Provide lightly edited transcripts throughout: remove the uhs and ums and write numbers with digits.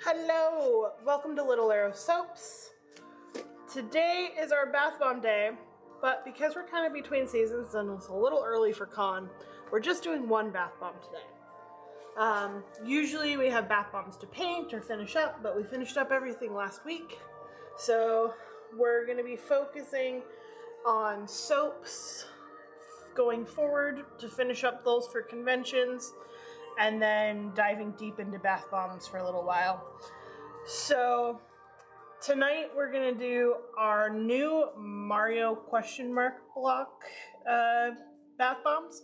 Hello, welcome to Little Arrow Soaps. Today is our bath bomb day, but because we're kind of between seasons and it's a little early for con, we're just doing one bath bomb today. Usually we have bath bombs to paint or finish up, but we finished up everything last week. So we're going to be focusing on soaps going forward to finish up those for conventions, and then diving deep into bath bombs for a little while. So tonight we're gonna do our new Mario question mark block bath bombs,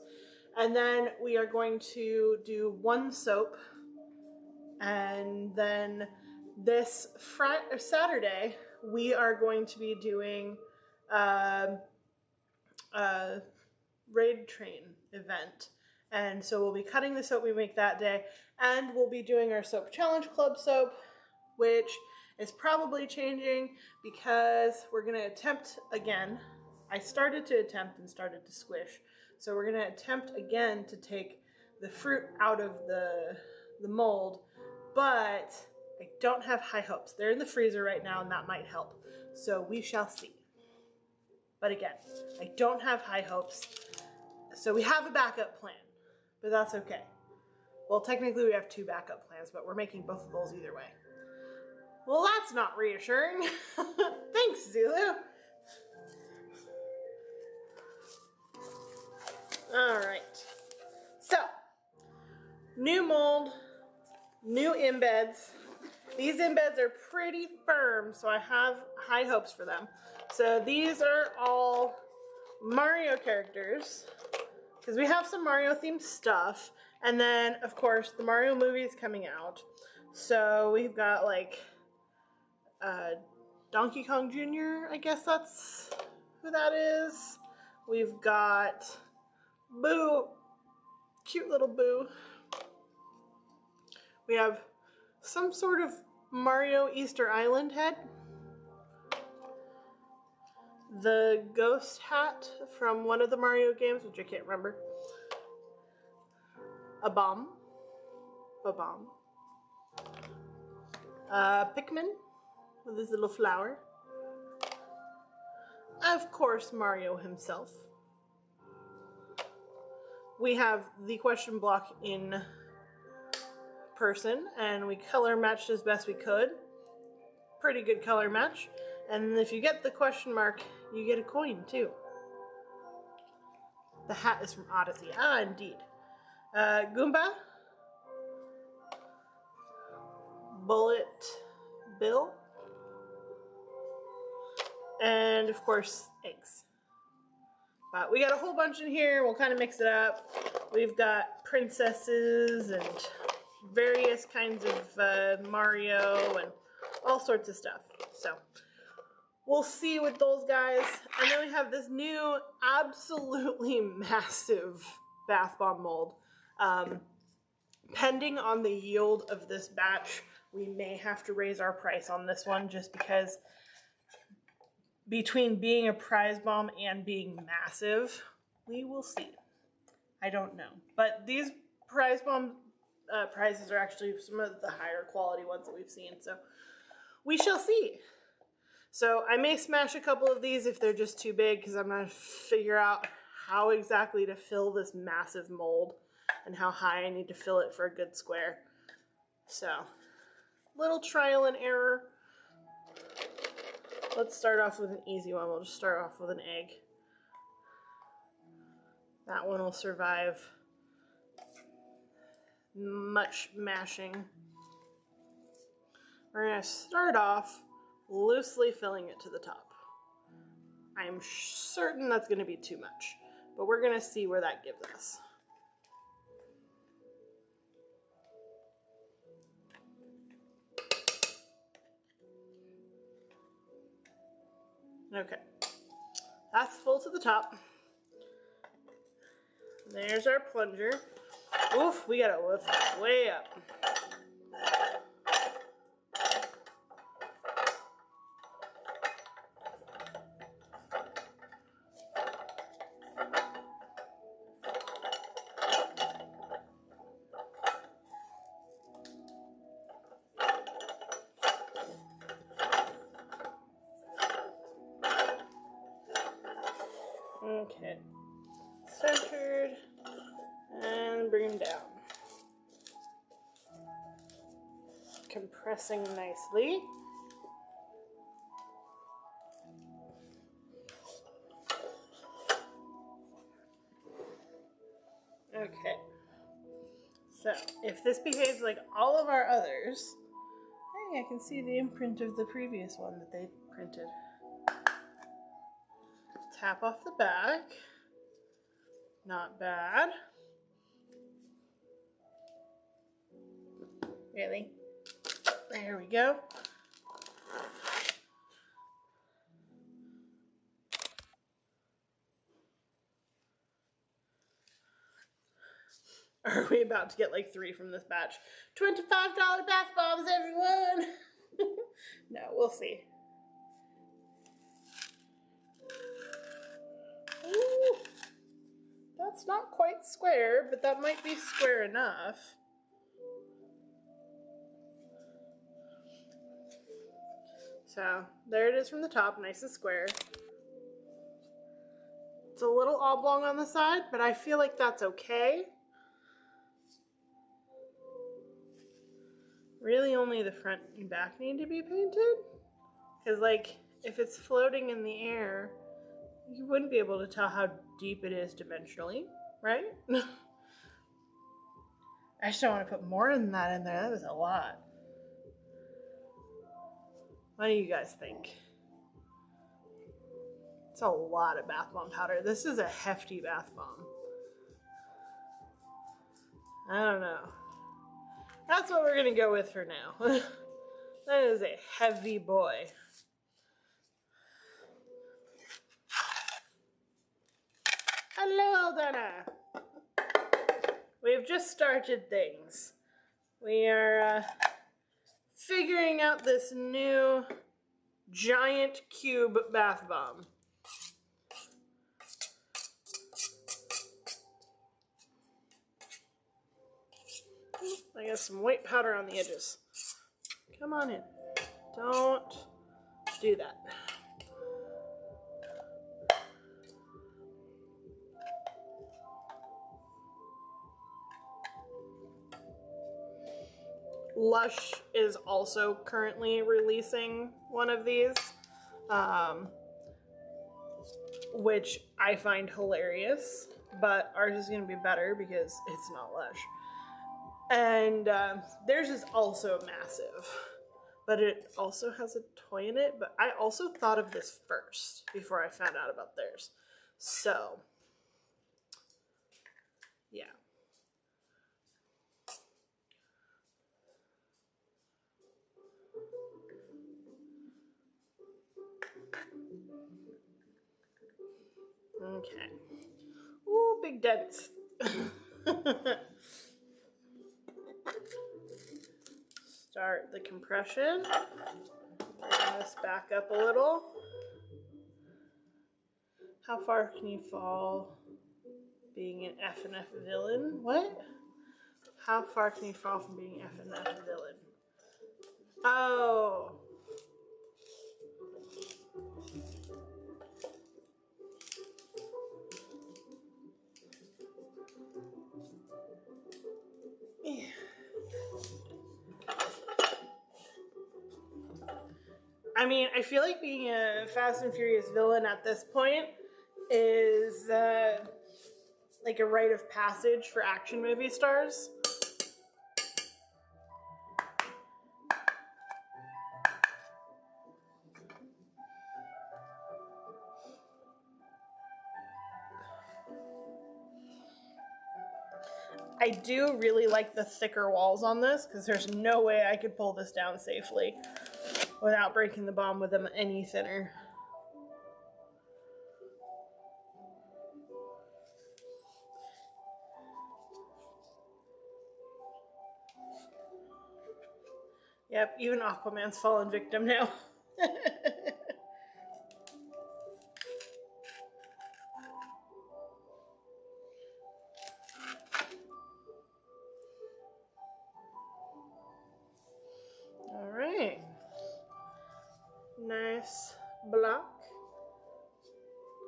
and then we are going to do one soap, and then this Saturday we are going to be doing a raid train event. And so we'll be cutting the soap we make that day, and we'll be doing our Soap Challenge Club soap, which is probably changing because we're going to attempt again. I started to attempt and started to squish. So we're going to attempt again to take the fruit out of the mold, but I don't have high hopes. They're in the freezer right now, and that might help. So we shall see. But again, I don't have high hopes. So we have a backup plan. But that's okay. Well, technically we have 2 backup plans, but we're making both of those either way. Well, that's not reassuring. Thanks, Zulu. All right. So, new mold, new embeds. These embeds are pretty firm, so I have high hopes for them. So these are all Mario characters, because we have some Mario themed stuff. And then, of course, the Mario movie is coming out. So we've got like Donkey Kong Jr., I guess that's who that is. We've got Boo, cute little Boo. We have some sort of Mario Easter Island head. The ghost hat from one of the Mario games, which I can't remember. A bomb. A bomb. Pikmin with his little flower. Of course, Mario himself. We have the question block in person, and we color matched as best we could. Pretty good color match. And if you get the question mark, you get a coin too. The hat is from Odyssey. Ah, indeed. Goomba. Bullet Bill. And of course, eggs. But we got a whole bunch in here. We'll kind of mix it up. We've got princesses and various kinds of Mario and all sorts of stuff. So we'll see with those guys. And then we have this new, absolutely massive bath bomb mold. Pending on the yield of this batch, we may have to raise our price on this one just because between being a prize bomb and being massive, we will see. I don't know. But these prize bomb prizes are actually some of the higher quality ones that we've seen. So we shall see. So I may smash a couple of these if they're just too big because I'm going to figure out how exactly to fill this massive mold and how high I need to fill it for a good square. So, little trial and error. Let's start off with an easy one. We'll just start off with an egg. That one will survive much mashing. We're going to start off loosely filling it to the top. I'm certain that's going to be too much, but we're going to see where that gives us. Okay, that's full to the top. There's our plunger. Oof, we gotta lift this way up. Okay, centered, and bring them down. Compressing nicely. Okay, so if this behaves like all of our others, hey, I can see the imprint of the previous one that they printed. Tap off the back. Not bad. Really? There we go. Are we about to get like 3 from this batch? $25 bath bombs, everyone! No, we'll see. Ooh, that's not quite square, but that might be square enough. So there it is from the top, nice and square. It's a little oblong on the side, but I feel like that's okay. Really only the front and back need to be painted? Because, like, if it's floating in the air, you wouldn't be able to tell how deep it is dimensionally, right? I just don't want to put more than that in there. That was a lot. What do you guys think? It's a lot of bath bomb powder. This is a hefty bath bomb. I don't know. That's what we're going to go with for now. That is a heavy boy. Hello, Aldana. We've just started things. We are figuring out this new giant cube bath bomb. I got some white powder on the edges. Come on in. Don't do that. Lush is also currently releasing one of these, which I find hilarious, but ours is going to be better because it's not Lush. And theirs is also massive, but it also has a toy in it. But I also thought of this first before I found out about theirs. So, yeah. Okay. Ooh, big dents. Start the compression. Bring this back up a little. How far can you fall being an F and F villain? What? How far can you fall from being F and F villain? Oh. Yeah. I mean, I feel like being a Fast and Furious villain at this point is like a rite of passage for action movie stars. I do really like the thicker walls on this because there's no way I could pull this down safely without breaking the bomb with them any thinner. Yep, even Aquaman's fallen victim now. All right. Nice block.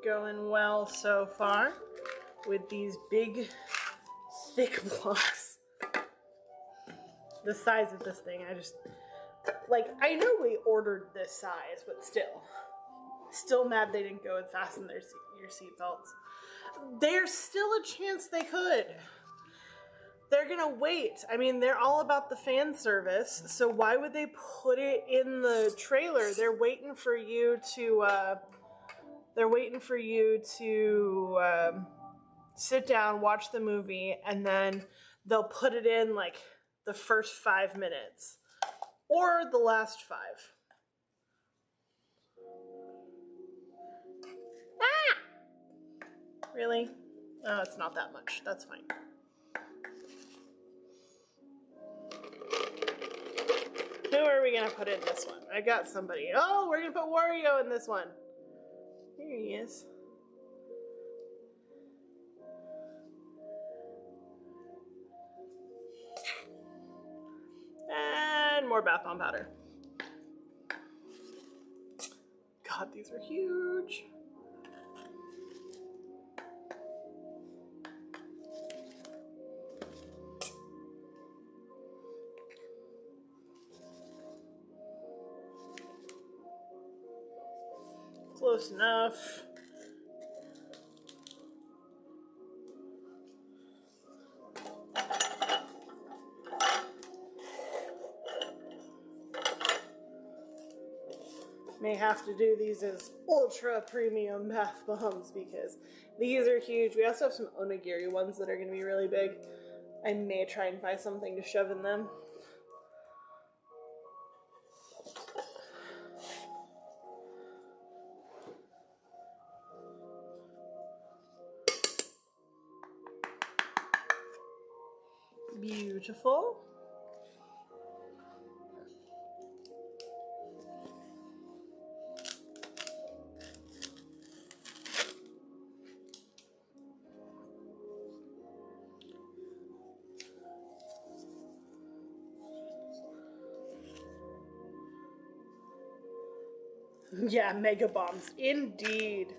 Going well so far with these big, thick blocks. The size of this thing, I know we ordered this size, but still mad they didn't go and fasten your seatbelts. There's still a chance they could. They're gonna wait. I mean, they're all about the fan service, so why would they put it in the trailer? They're waiting for you to sit down, watch the movie, and then they'll put it in like the first 5 minutes or the last 5. Ah! Really? Oh, it's not that much. That's fine. Who are we gonna put in this one? I got somebody. Oh, we're gonna put Wario in this one. Here he is. And more bath bomb powder. God, these are huge. Close enough. May have to do these as ultra premium bath bombs because these are huge. We also have some onigiri ones that are going to be really big. I may try and find something to shove in them. Beautiful. Yeah, mega bombs, indeed.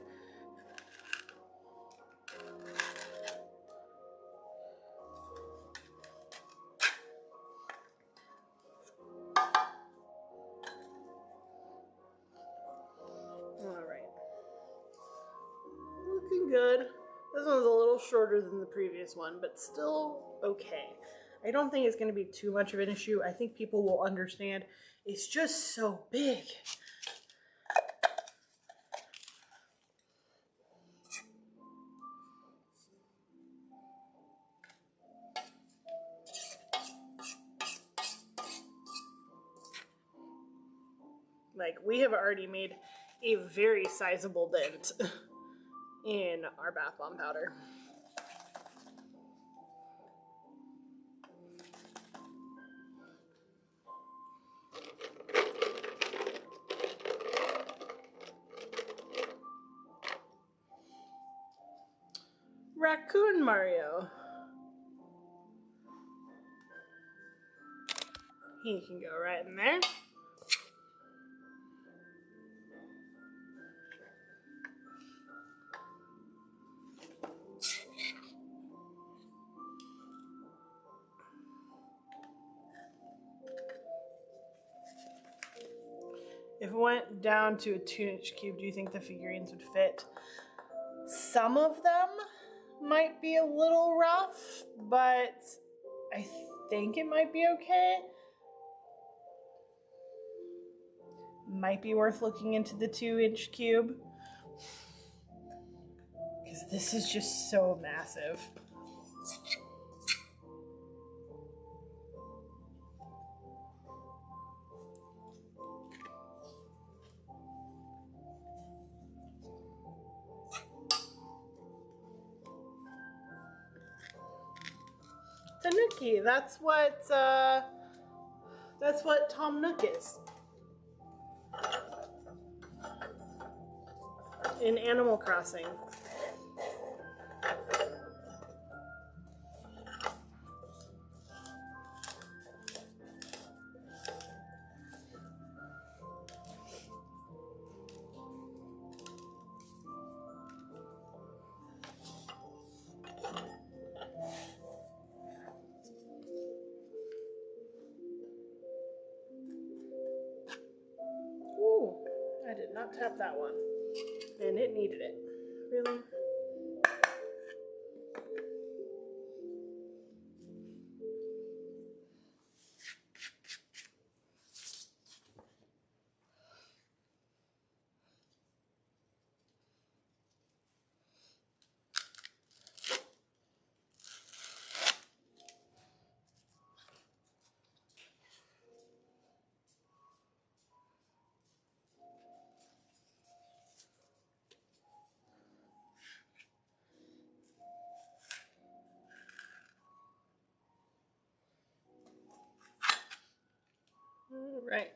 All right. Looking good. This one's a little shorter than the previous one, but still okay. I don't think it's going to be too much of an issue. I think people will understand. It's just so big. Like, we have already made a very sizable dent in our bath bomb powder. Raccoon Mario. He can go right in there. If it went down to a 2-inch cube, do you think the figurines would fit? Some of them might be a little rough, but I think it might be okay. Might be worth looking into the 2-inch cube. Because this is just so massive. Tanuki, that's what Tom Nook is. In Animal Crossing. Ooh, I did not tap that one. And it needed it. Really? Right.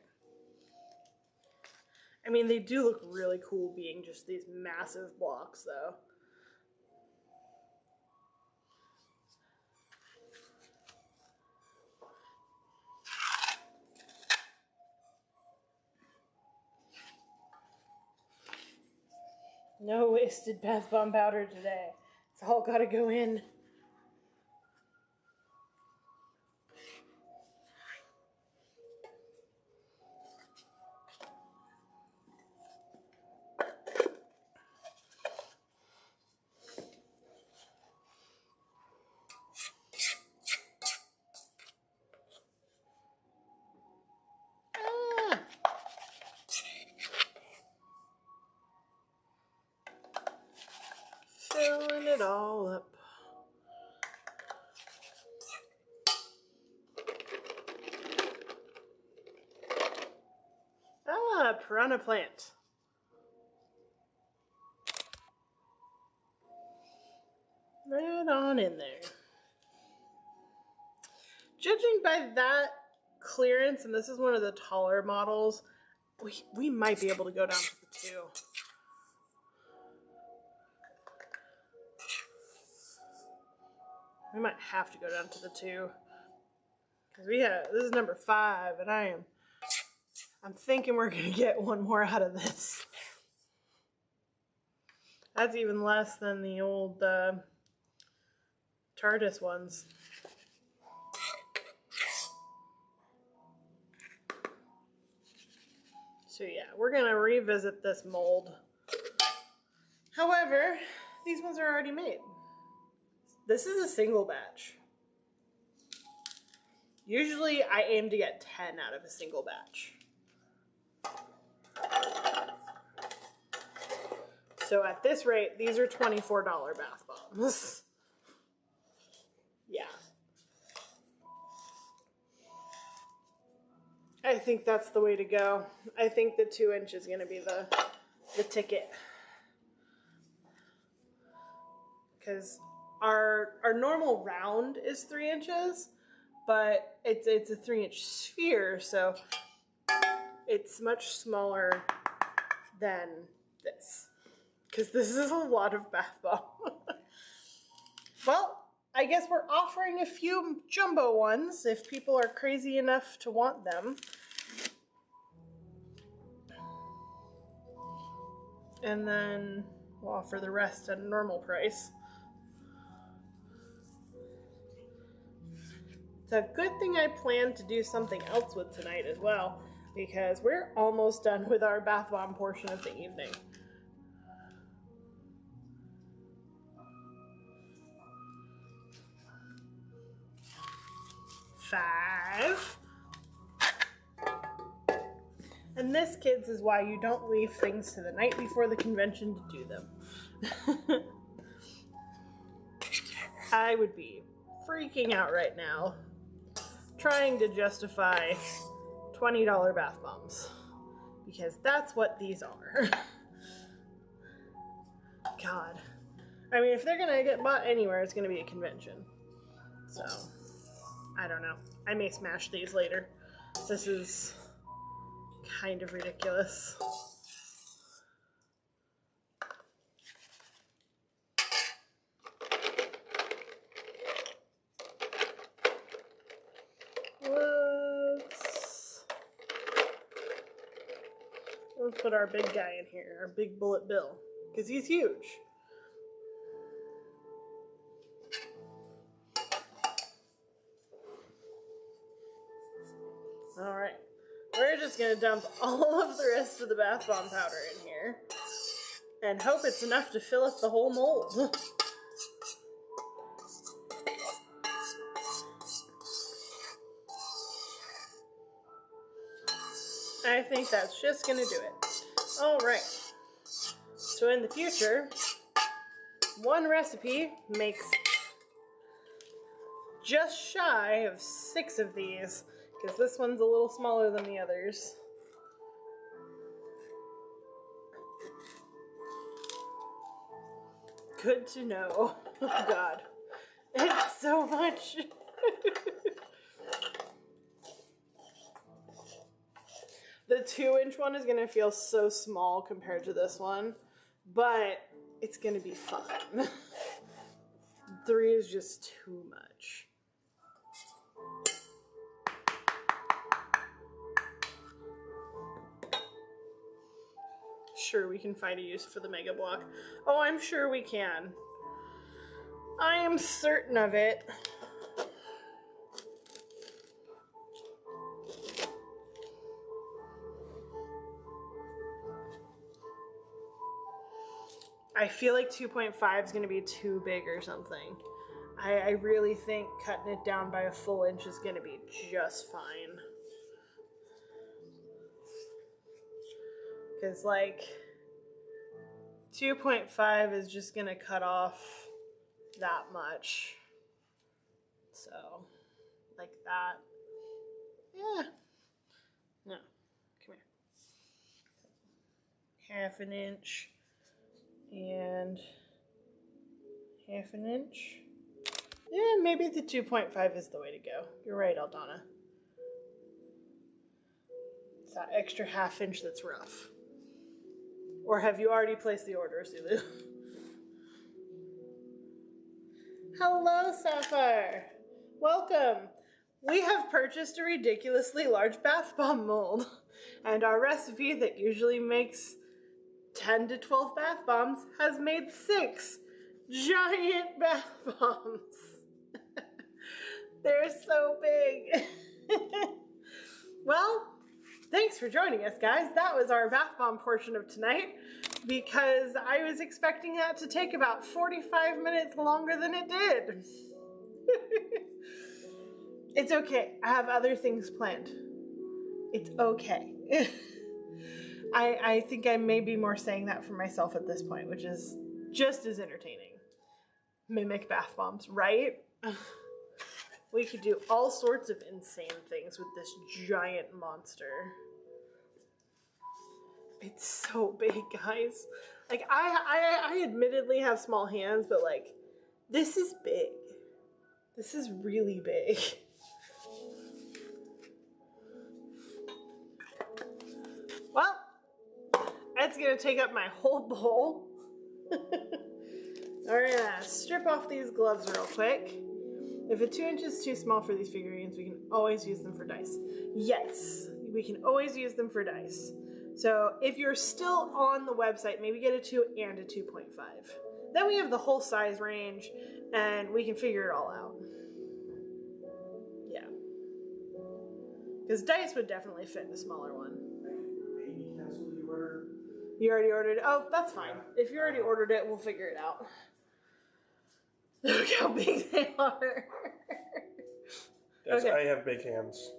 I mean, they do look really cool being just these massive blocks, though. No wasted bath bomb powder today. It's all gotta go in. Filling it all up. Ah, piranha plant. Right on in there. Judging by that clearance, and this is one of the taller models, we might be able to go down to the 2. We might have to go down to the 2. Because this is number 5, and I'm thinking we're gonna get one more out of this. That's even less than the old TARDIS ones. So yeah, we're gonna revisit this mold. However, these ones are already made. This is a single batch. Usually I aim to get 10 out of a single batch. So at this rate, these are $24 bath bombs. Yeah. I think that's the way to go. I think the 2 inch is going to be the ticket. Because our normal round is 3 inches, but it's a 3-inch sphere, so it's much smaller than this. Because this is a lot of bath bomb. Well, I guess we're offering a few jumbo ones if people are crazy enough to want them. And then we'll offer the rest at a normal price. It's a good thing I planned to do something else with tonight as well, because we're almost done with our bath bomb portion of the evening. Five. And this, kids, is why you don't leave things to the night before the convention to do them. I would be freaking out right now trying to justify $20 bath bombs, because that's what these are. God. I mean, if they're gonna get bought anywhere, it's gonna be a convention. So, I don't know. I may smash these later. This is kind of ridiculous. Let's put our big guy in here, our big bullet bill, because he's huge. Alright, we're just going to dump all of the rest of the bath bomb powder in here and hope it's enough to fill up the whole mold. I think that's just going to do it. Alright, so in the future, one recipe makes just shy of 6 of these, because this one's a little smaller than the others. Good to know. Oh God, it's so much. The 2-inch one is going to feel so small compared to this one, but it's going to be fun. 3 is just too much. Sure, we can find a use for the Mega Block. Oh, I'm sure we can. I am certain of it. I feel like 2.5 is going to be too big or something. I really think cutting it down by a full inch is going to be just fine. Because, like, 2.5 is just going to cut off that much. So, like that. Yeah. No. Come here. Half an inch. And half an inch. Yeah, maybe the 2.5 is the way to go. You're right, Aldana. It's that extra half inch that's rough. Or have you already placed the order, Zulu? Hello, Sapphire. Welcome. We have purchased a ridiculously large bath bomb mold, and our recipe that usually makes 10 to 12 bath bombs has made 6 giant bath bombs. They're so big. Well, thanks for joining us, guys. That was our bath bomb portion of tonight, because I was expecting that to take about 45 minutes longer than it did. It's okay. I have other things planned. It's okay. I think I may be more saying that for myself at this point, which is just as entertaining. Mimic bath bombs, right? We could do all sorts of insane things with this giant monster. It's so big, guys. Like, I admittedly have small hands, but like, this is big. This is really big. Well, that's gonna take up my whole bowl. We're gonna strip off these gloves real quick. If a 2 inch is too small for these figurines, we can always use them for dice. Yes, we can always use them for dice. So if you're still on the website, maybe get a 2 and a 2.5. Then we have the whole size range, and we can figure it all out. Yeah. Because dice would definitely fit in a smaller one. You already ordered it? Oh, that's fine. If you already ordered it, we'll figure it out. Look how big they are. Yes, Okay. I have big hands.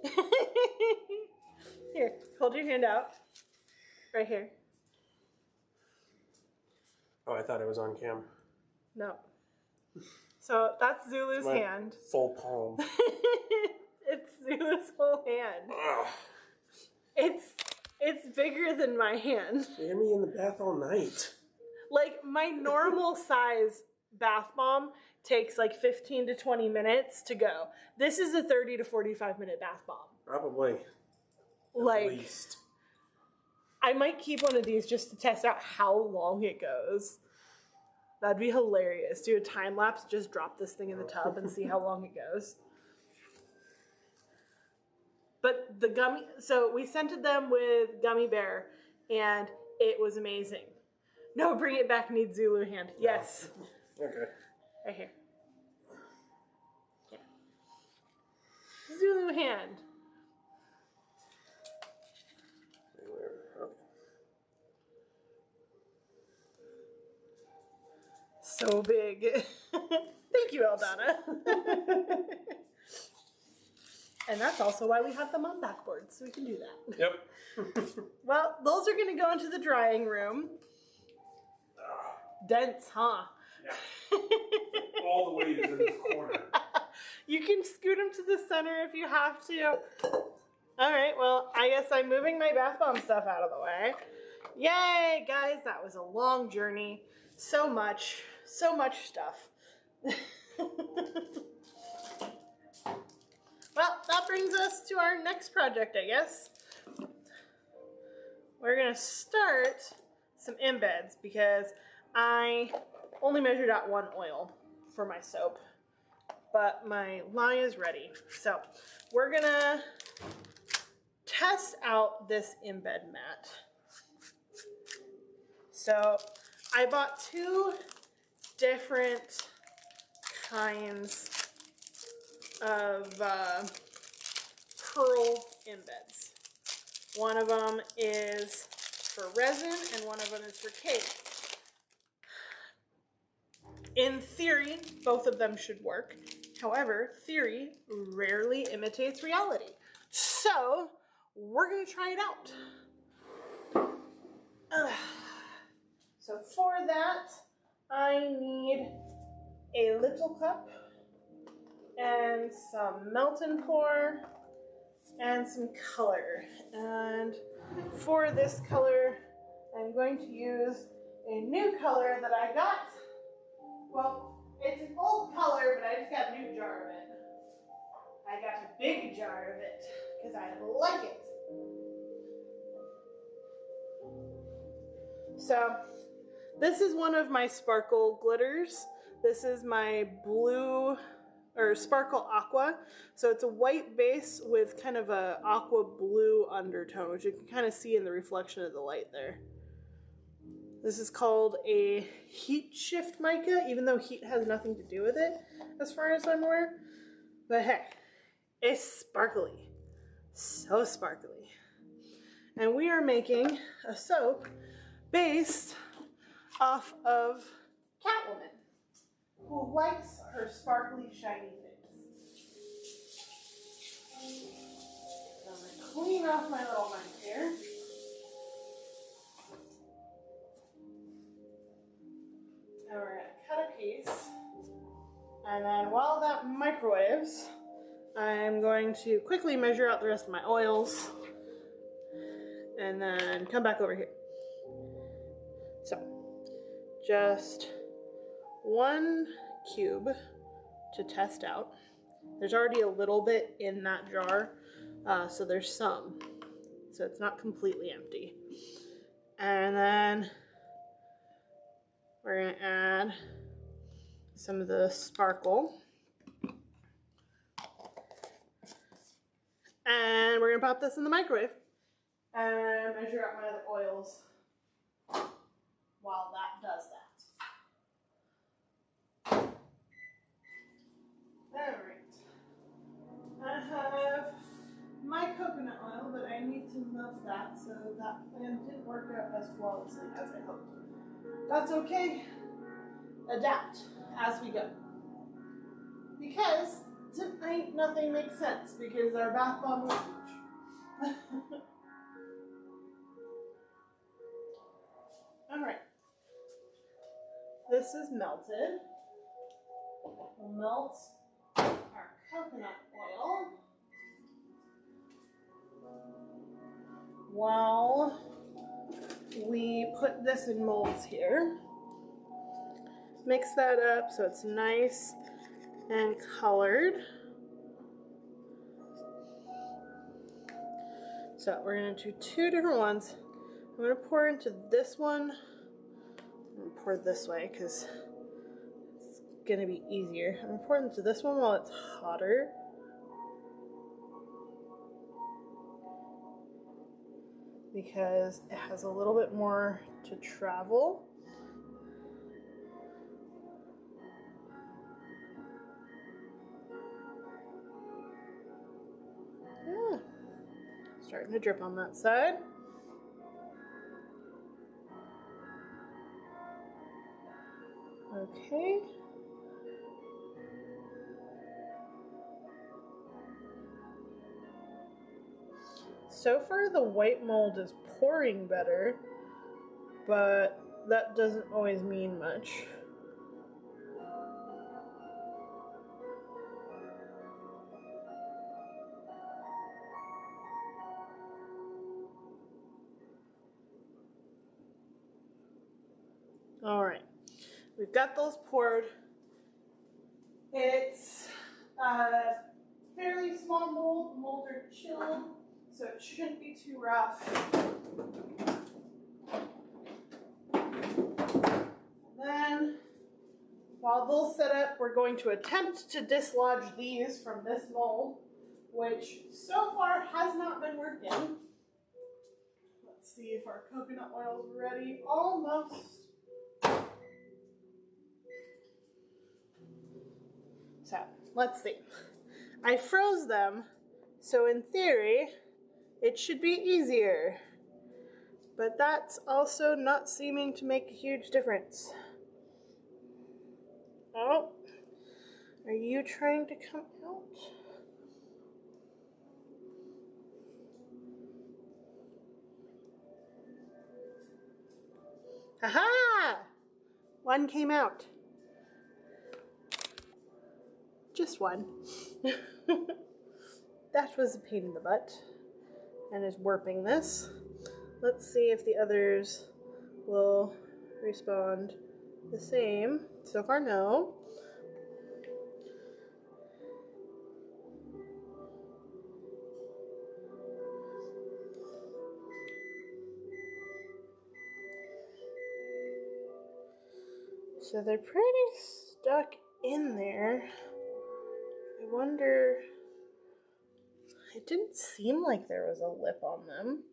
Here, hold your hand out. Right here. Oh, I thought it was on cam. No. So that's Zulu's My hand. full palm. It's Zulu's whole hand. Ugh. It's bigger than my hand. You had me in the bath all night. Like, my normal size bath bomb takes like 15 to 20 minutes to go. This is a 30 to 45 minute bath bomb. Probably. Like, At least. I might keep one of these just to test out how long it goes. That'd be hilarious. Do a time lapse, just drop this thing in the tub and see how long it goes. But the gummy, so we scented them with Gummy Bear, and it was amazing. No, bring it back, need Zulu hand. Yes. Okay. Right here. Yeah. Zulu hand. Okay. So big. Thank you, Aldana. And that's also why we have them on backboard, so we can do that. Yep. Well, those are going to go into the drying room. Dense, huh? Yeah. All the weight is in this corner. You can scoot them to the center if you have to. All right, well, I guess I'm moving my bath bomb stuff out of the way. Yay, guys, that was a long journey. So much stuff. Well, that brings us to our next project, I guess. We're gonna start some embeds because I only measured out 1 oil for my soap, but my lye is ready. So we're gonna test out this embed mat. So I bought 2 different kinds of pearl embeds. One of them is for resin and one of them is for cake. In theory, both of them should work. However, theory rarely imitates reality. So we're gonna try it out. So for that, I need a little cup and some melt and pour and some color. And for this color, I'm going to use a new color that I got. Well, it's an old color, but I just got a new jar of it. I got a big jar of it because I like it. So this is one of my sparkle glitters. This is my blue or sparkle aqua. So it's a white base with kind of a aqua blue undertone, which you can kind of see in the reflection of the light there. This is called a heat shift mica, even though heat has nothing to do with it as far as I'm aware. But hey, it's sparkly. So sparkly. And we are making a soap based off of Catwoman, who likes her sparkly, shiny things. So I'm going to clean off my little knife here. And we're going to cut a piece. And then while that microwaves, I'm going to quickly measure out the rest of my oils and then come back over here. So, just 1 cube to test out. There's already a little bit in that jar, so there's some. So it's not completely empty. And then we're gonna add some of the sparkle. And we're gonna pop this in the microwave and measure out my other oils while that does that. Alright. I have my coconut oil, but I need to melt that, so that plan didn't work out as flawlessly as I hoped. That's okay. Adapt as we go. Because tonight nothing makes sense because our bath bomb was huge. Alright. This is melted. We'll melt our coconut oil while we put this in molds here. Mix that up so it's nice and colored. So we're going to do 2 different ones. I'm going to pour into this one. I'm going to pour this way because it's going to be easier. I'm going to pour into this one while it's hotter. Because it has a little bit more to travel. Yeah. Starting to drip on that side. Okay. So far the white mold is pouring better, but that doesn't always mean much. All right, we've got those poured. It's a fairly small mold. Molds are chilled, so it shouldn't be too rough. And then, while those set up, we're going to attempt to dislodge these from this mold, which so far has not been working. Let's see if our coconut oil is ready. Almost. So, let's see. I froze them, so in theory, it should be easier. But that's also not seeming to make a huge difference. Oh, are you trying to come out? Haha! One came out. Just one. That was a pain in the butt and is warping this. Let's see if the others will respond the same. So far, no. So they're pretty stuck in there. I wonder, it didn't seem like there was a lip on them.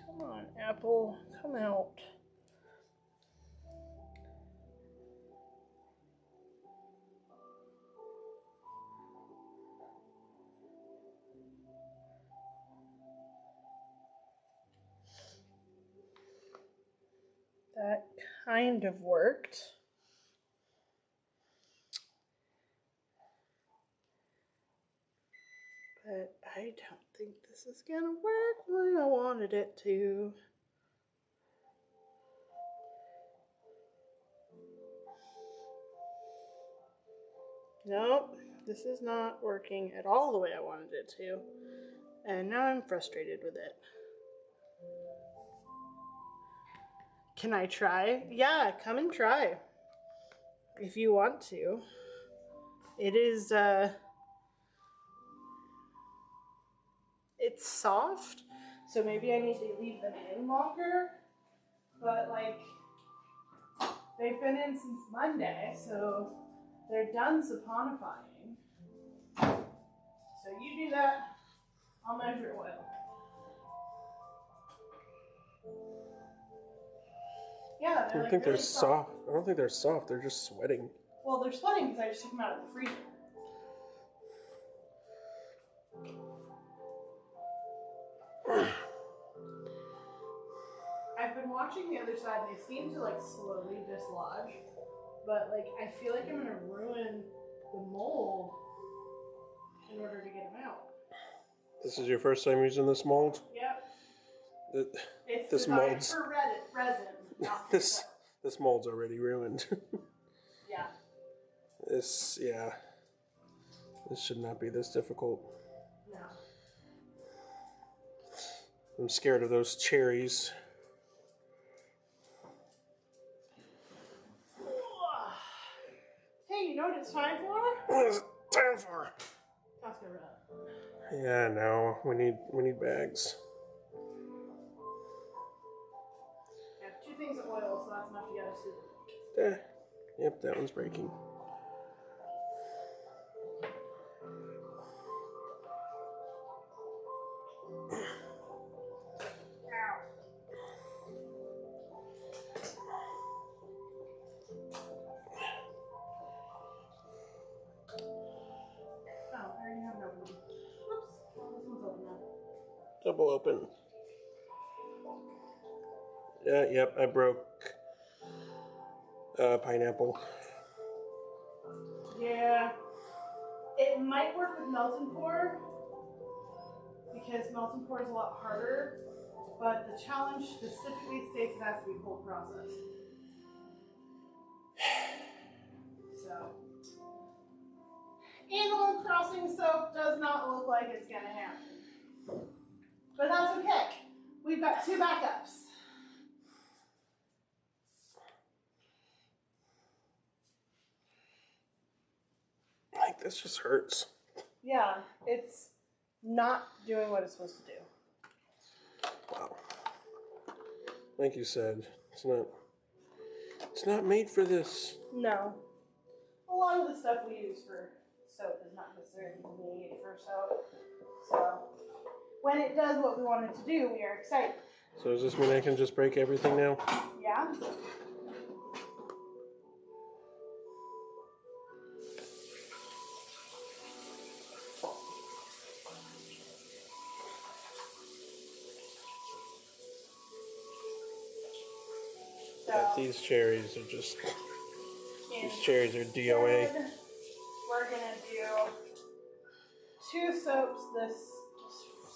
Come on, Apple, come out. That kind of worked. But I don't think this is gonna work the way I wanted it to. Nope, this is not working at all the way I wanted it to. And now I'm frustrated with it. Can I try? Yeah, come and try. If you want to. It is, it's soft, so maybe I need to leave them in longer. But, like, they've been in since Monday, so they're done saponifying. So you do that, I'll measure oil. Yeah, I don't think they're soft. I don't think they're soft. They're just sweating. Well, they're sweating because I just took them out of the freezer. I've been watching the other side. They seem to like slowly dislodge, but like I feel like I'm gonna ruin the mold in order to get them out. This is your first time using this mold? Yep. It's this designed mold's for resin. Not for this mold's already ruined. Yeah. This should not be this difficult. No. I'm scared of those cherries. Hey, you know what it's time for? What is it time for? Costco rub. Yeah, no, we need bags. I have 2 things of oil, so that's enough to get us through the week. Yep, that one's breaking. Double open. Yeah, yep, I broke pineapple. Yeah. It might work with melt and pour because melt and pour is a lot harder, but the challenge specifically states it has to be cold processed. So, Animal Crossing soap does not look like it's gonna happen. But that's okay. We've got 2 backups. Like, this just hurts. Yeah, it's not doing what it's supposed to do. Wow. Like you said, it's not made for this. No. A lot of the stuff we use for soap is not necessarily made for soap. So, when it does what we want it to do, we are excited. So does this mean I can just break everything now? Yeah? So These cherries are just. instead, These cherries are DOA. we're gonna do 2 soaps this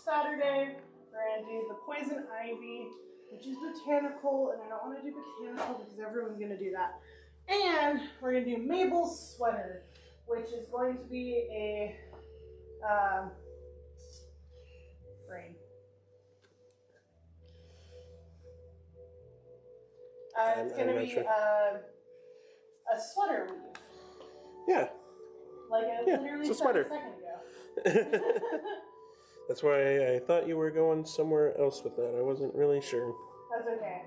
Saturday. We're gonna do the Poison Ivy, which is botanical, and I don't want to do botanical because everyone's gonna do that. And we're gonna do Mabel's Sweater, which is going to be a rain. It's I'm gonna not be sure. a sweater weave, Yeah, like I Yeah, literally it's a said sweater. a second ago. that's why I thought you were going somewhere else with that. I wasn't really sure. That's okay.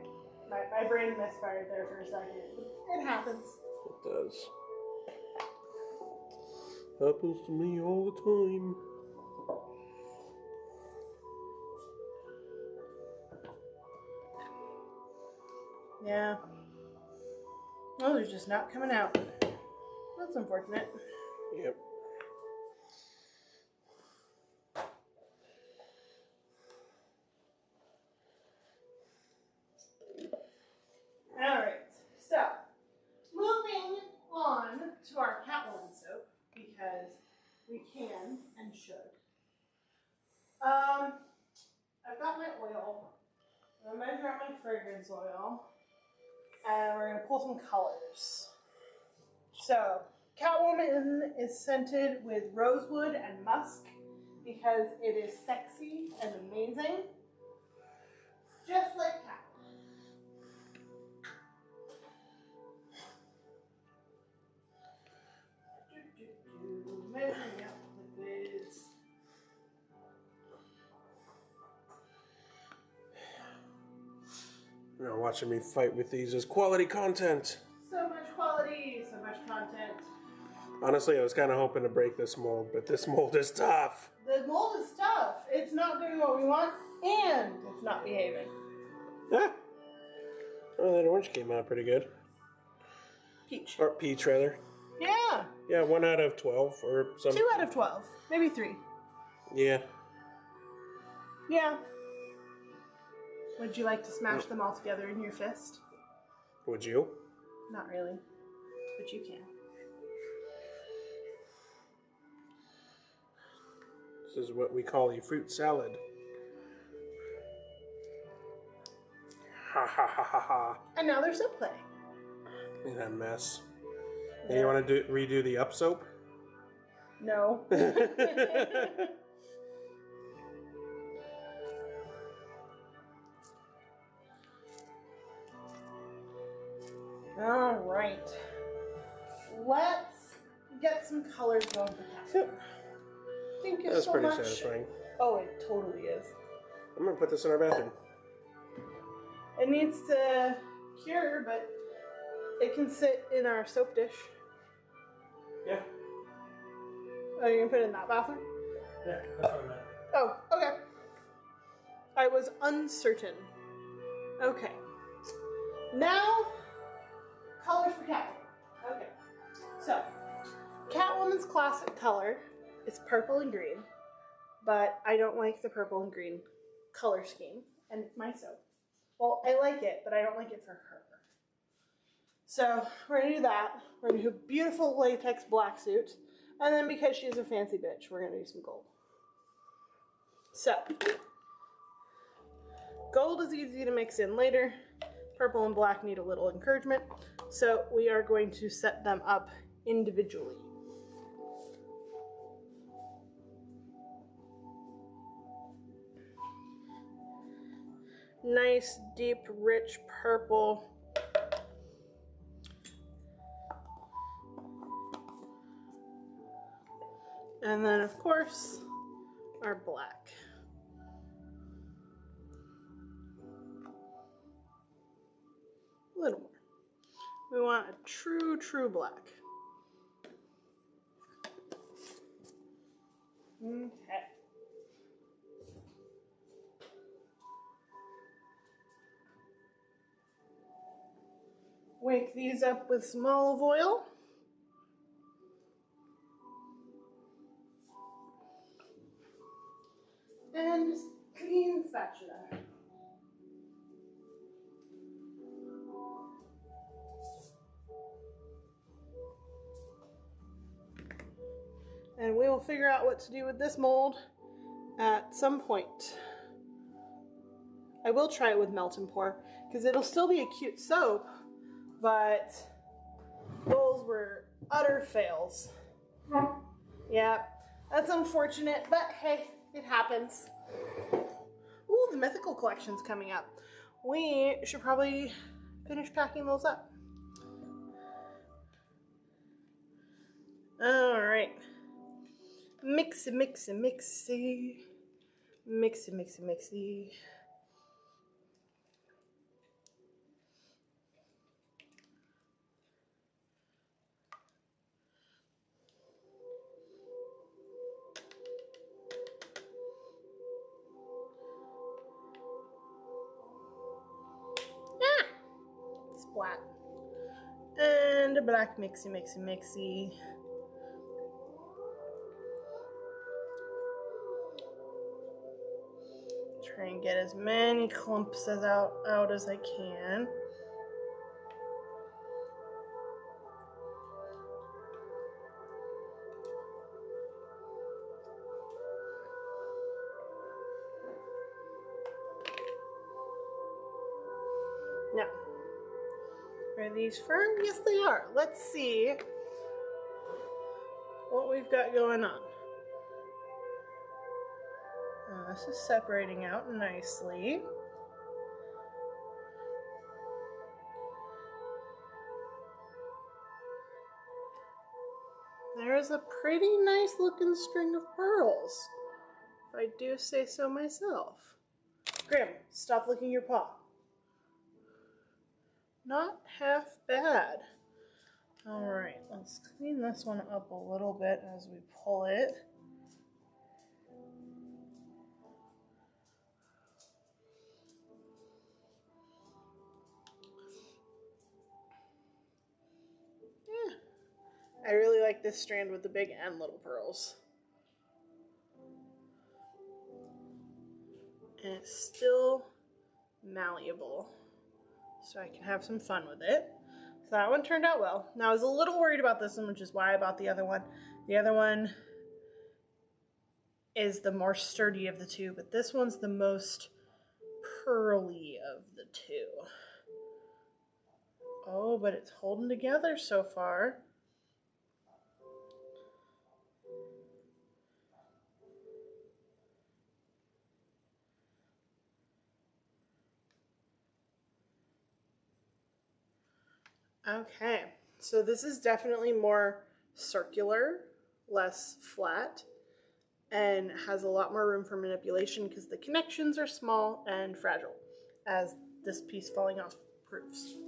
My brain misfired there for a second. It happens. It does. Happens to me all the time. Yeah. Oh, they're just not coming out. That's unfortunate. Yep. Alright, so moving on to our Catwoman soap because we can and should. I've got my oil. I'm gonna measure out my fragrance oil, and we're gonna pull some colors. So, Catwoman is scented with rosewood and musk because it is sexy and amazing, just like Catwoman. Measuring out liquids. Now watching me fight with these is quality content. So much quality, so much content. Honestly, I was kind of hoping to break this mold, but this mold is tough. The mold is tough. It's not doing what we want, and it's not behaving. Yeah. Oh, that orange came out pretty good. Peach. Or peach, rather. Yeah. Yeah, 1 out of 12 or something. 2 out of 12. Maybe 3. Yeah. Yeah. Would you like to smash them all together in your fist? Would you? Not really. But you can. This is what we call a fruit salad. Ha ha ha ha ha. And now they're soap play. Look at that mess. Hey, you want to redo the up soap? No. All right. Let's get some colors going for Cat. Thank you That's so pretty much. satisfying. Oh, it totally is. I'm gonna put this in our bathroom. It needs to cure, but it can sit in our soap dish. Yeah. Oh, you're gonna put it in that bathroom? Yeah, that's what I meant. Oh, okay. I was uncertain. Okay. Now, colors for Catwoman. Okay. So, Catwoman's classic color is purple and green, but I don't like the purple and green color scheme, and it's my soap. Well, I like it, but I don't like it for her. So, we're gonna do that. We're gonna do a beautiful latex black suit, and then because she's a fancy bitch, we're gonna do some gold. So, gold is easy to mix in later. Purple and black need a little encouragement. So we are going to set them up individually. Nice, deep, rich purple. And then, of course, our black. A little more. We want a true black. Okay. Wake these up with some olive oil. And just clean spatula. will figure out what to do with this mold at some point. I will try it with melt and pour because it'll still be a cute soap, but those were utter fails. Yeah, that's unfortunate, but hey, it happens. Ooh, the mythical collection's coming up. We should probably finish packing those up. All right. Mixy, mixy, mixy. Mixy, mixy, mixy. Ah! Splat. And a black mixy, mixy, mixy. Try and get as many clumps out as I can. Now, are these firm? Yes, they are. Let's see what we've got going on. This is separating out nicely. There's a pretty nice looking string of pearls, if I do say so myself. Grim, stop licking your paw. Not half bad. Alright, let's clean this one up a little bit as we pull it. I really like this strand with the big and little pearls. And it's still malleable, so I can have some fun with it. So that one turned out well. Now I was a little worried about this one, which is why I bought the other one. The other one is the more sturdy of the two, but this one's the most pearly of the two. Oh, but it's holding together so far. Okay, so this is definitely more circular, less flat, and has a lot more room for manipulation because the connections are small and fragile, as this piece falling off proves.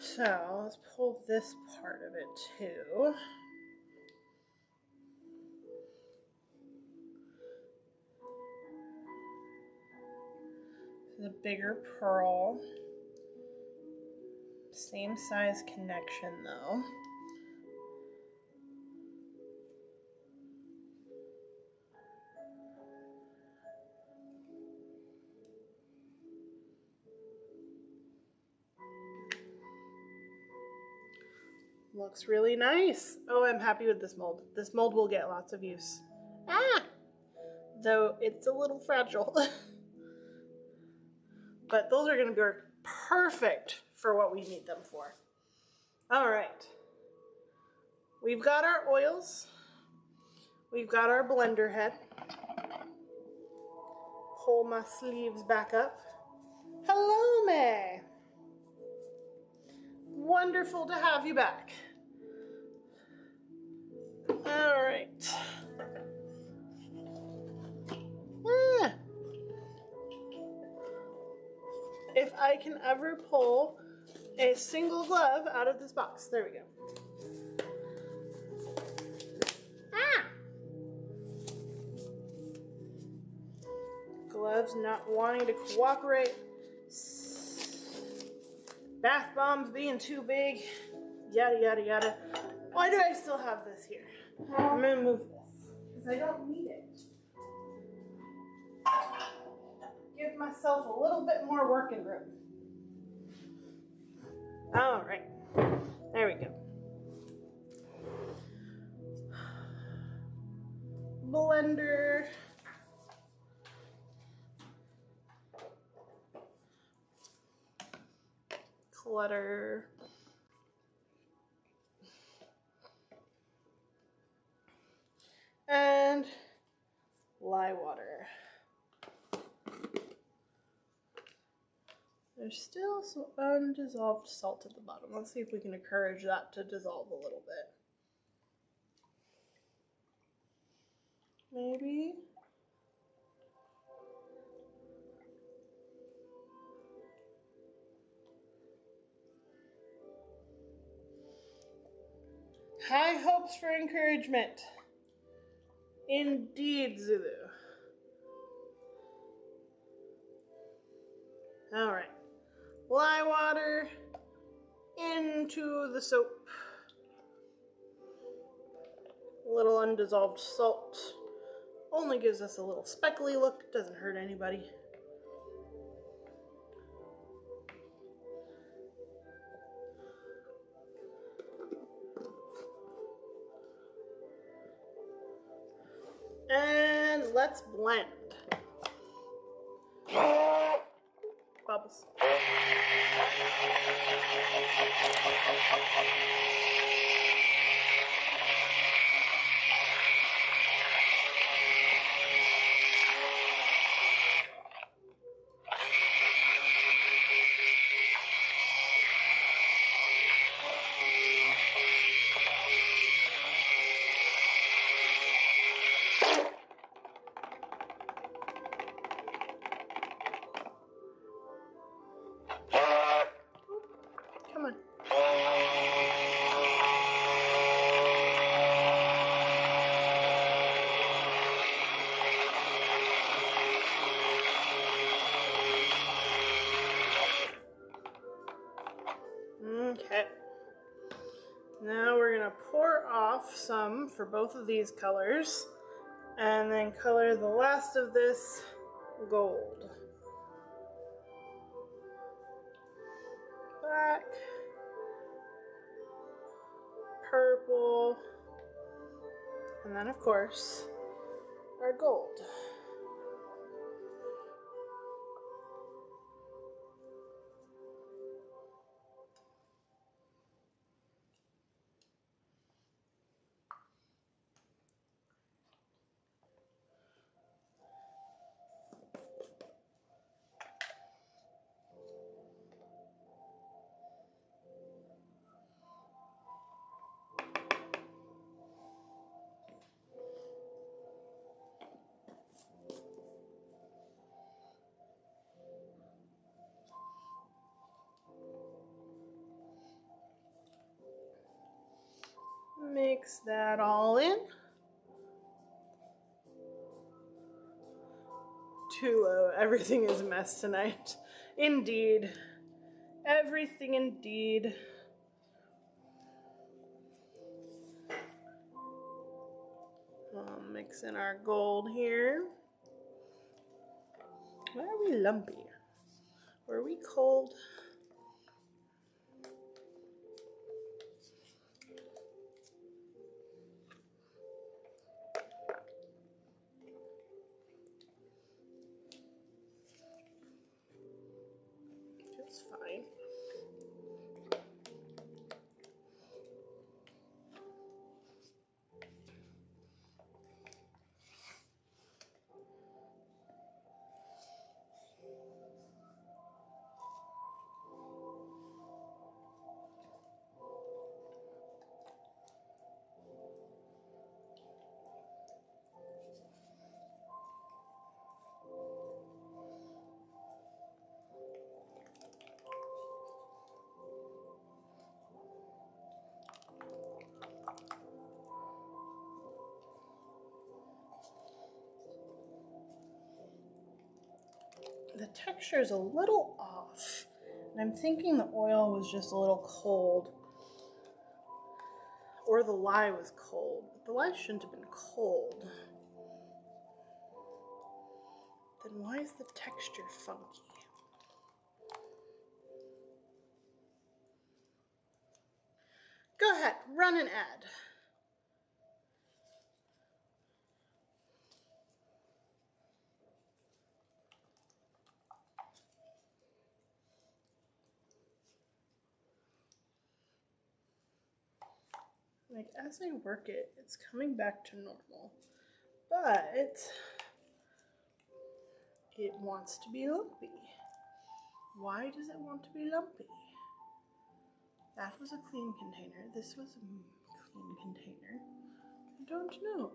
So let's pull this part of it too. The bigger pearl. Same size connection though. Looks really nice. Oh, I'm happy with this mold. This mold will get lots of use. Ah! Though it's a little fragile. But those are going to work perfect for what we need them for. All right. We've got our oils. We've got our blender head. Pull my sleeves back up. Hello, May. Wonderful to have you back. All right. If I can ever pull a single glove out of this box. There we go. Ah! Gloves not wanting to cooperate. Bath bombs being too big. Yada, yada, yada. Why do I still have this here? I'm going to move this because I don't need it. Give myself a little bit more working room. All right, there we go. blender. Clutter. And lye water. There's still some undissolved salt at the bottom. Let's see if we can encourage that to dissolve a little bit. Maybe. High hopes for encouragement. Indeed, Zulu. All right. Lye water into the soap. A little undissolved salt. Only gives us a little speckly look. Doesn't hurt anybody. And let's blend. Bubbles. Come on. Okay. Now we're going to pour off some for both of these colors and then color the last of this gold. Black, purple, and then of course our gold. Mix that all in. Too low. Everything is a mess tonight. Indeed. Everything indeed. I'll mix in our gold here. Why are we lumpy? Were we cold? It's fine. The texture is a little off, and I'm thinking the oil was just a little cold, or the lye was cold. But the lye shouldn't have been cold. Then why is the texture funky? Go ahead, run an ad. Like, as I work it, it's coming back to normal. But it wants to be lumpy. Why does it want to be lumpy? That was a clean container. This was a clean container. I don't know.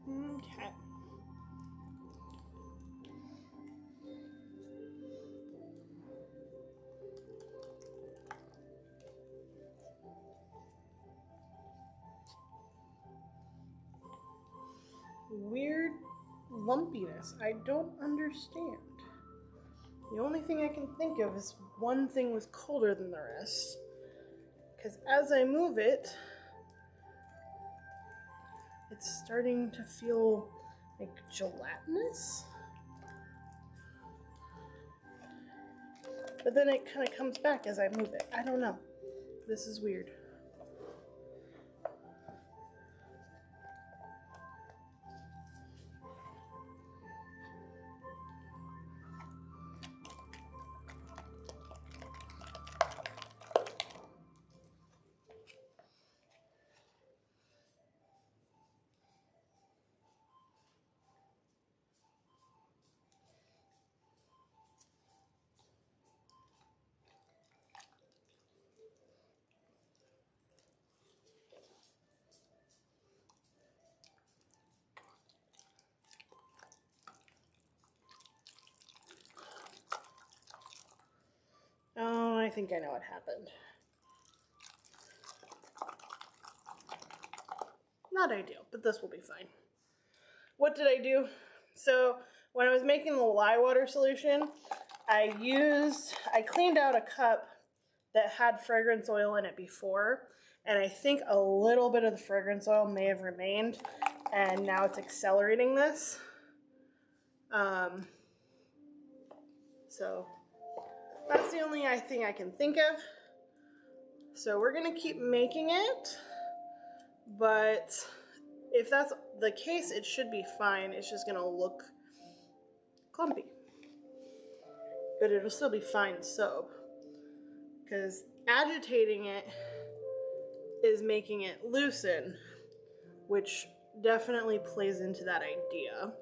Okay. Weird lumpiness. I don't understand. The only thing I can think of is one thing was colder than the rest. Because as I move it, it's starting to feel like gelatinous. But then it kind of comes back as I move it. I don't know. This is weird. Oh, I think I know what happened. Not ideal, but this will be fine. What did I do? So when I was making the lye water solution, I cleaned out a cup that had fragrance oil in it before, and I think a little bit of the fragrance oil may have remained, and now it's accelerating this. So that's the only thing I can think of. So we're gonna keep making it, but if that's the case, it should be fine. It's just gonna look clumpy, but it'll still be fine soap, because agitating it is making it loosen, which definitely plays into that idea.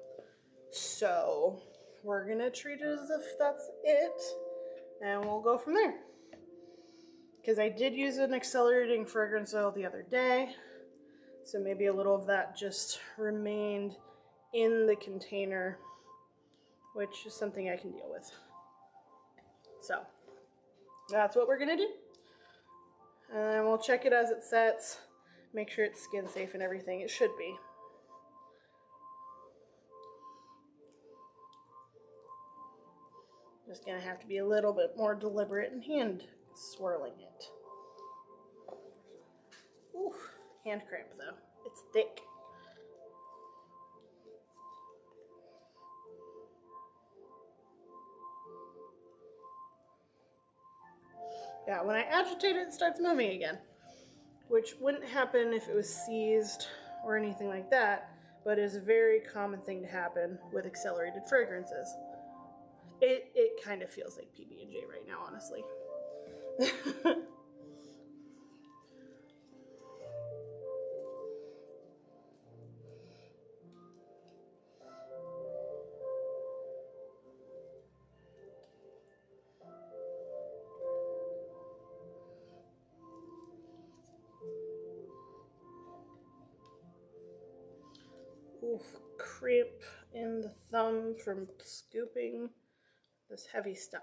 So we're gonna treat it as if that's it, and we'll go from there. Because I did use an accelerating fragrance oil the other day, so maybe a little of that just remained in the container, which is something I can deal with. So that's what we're gonna do. And we'll check it as it sets, make sure it's skin safe and everything. It should be. Just gonna have to be a little bit more deliberate in hand swirling it. Ooh, hand cramp though. It's thick. Yeah, when I agitate it, it starts moving again, which wouldn't happen if it was seized or anything like that, but is a very common thing to happen with accelerated fragrances. It kind of feels like PB&J right now, honestly. Oof, cramp in the thumb from scooping this heavy stuff.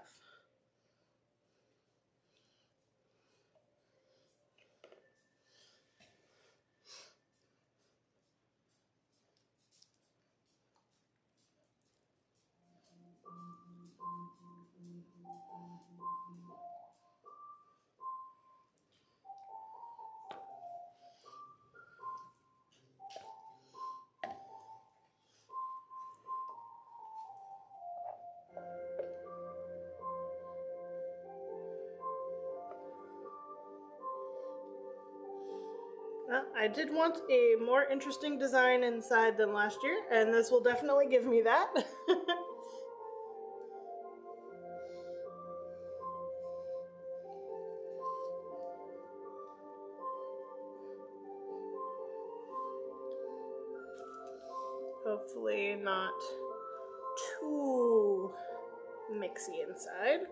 Well, I did want a more interesting design inside than last year, and this will definitely give me that. Hopefully not too mixy inside.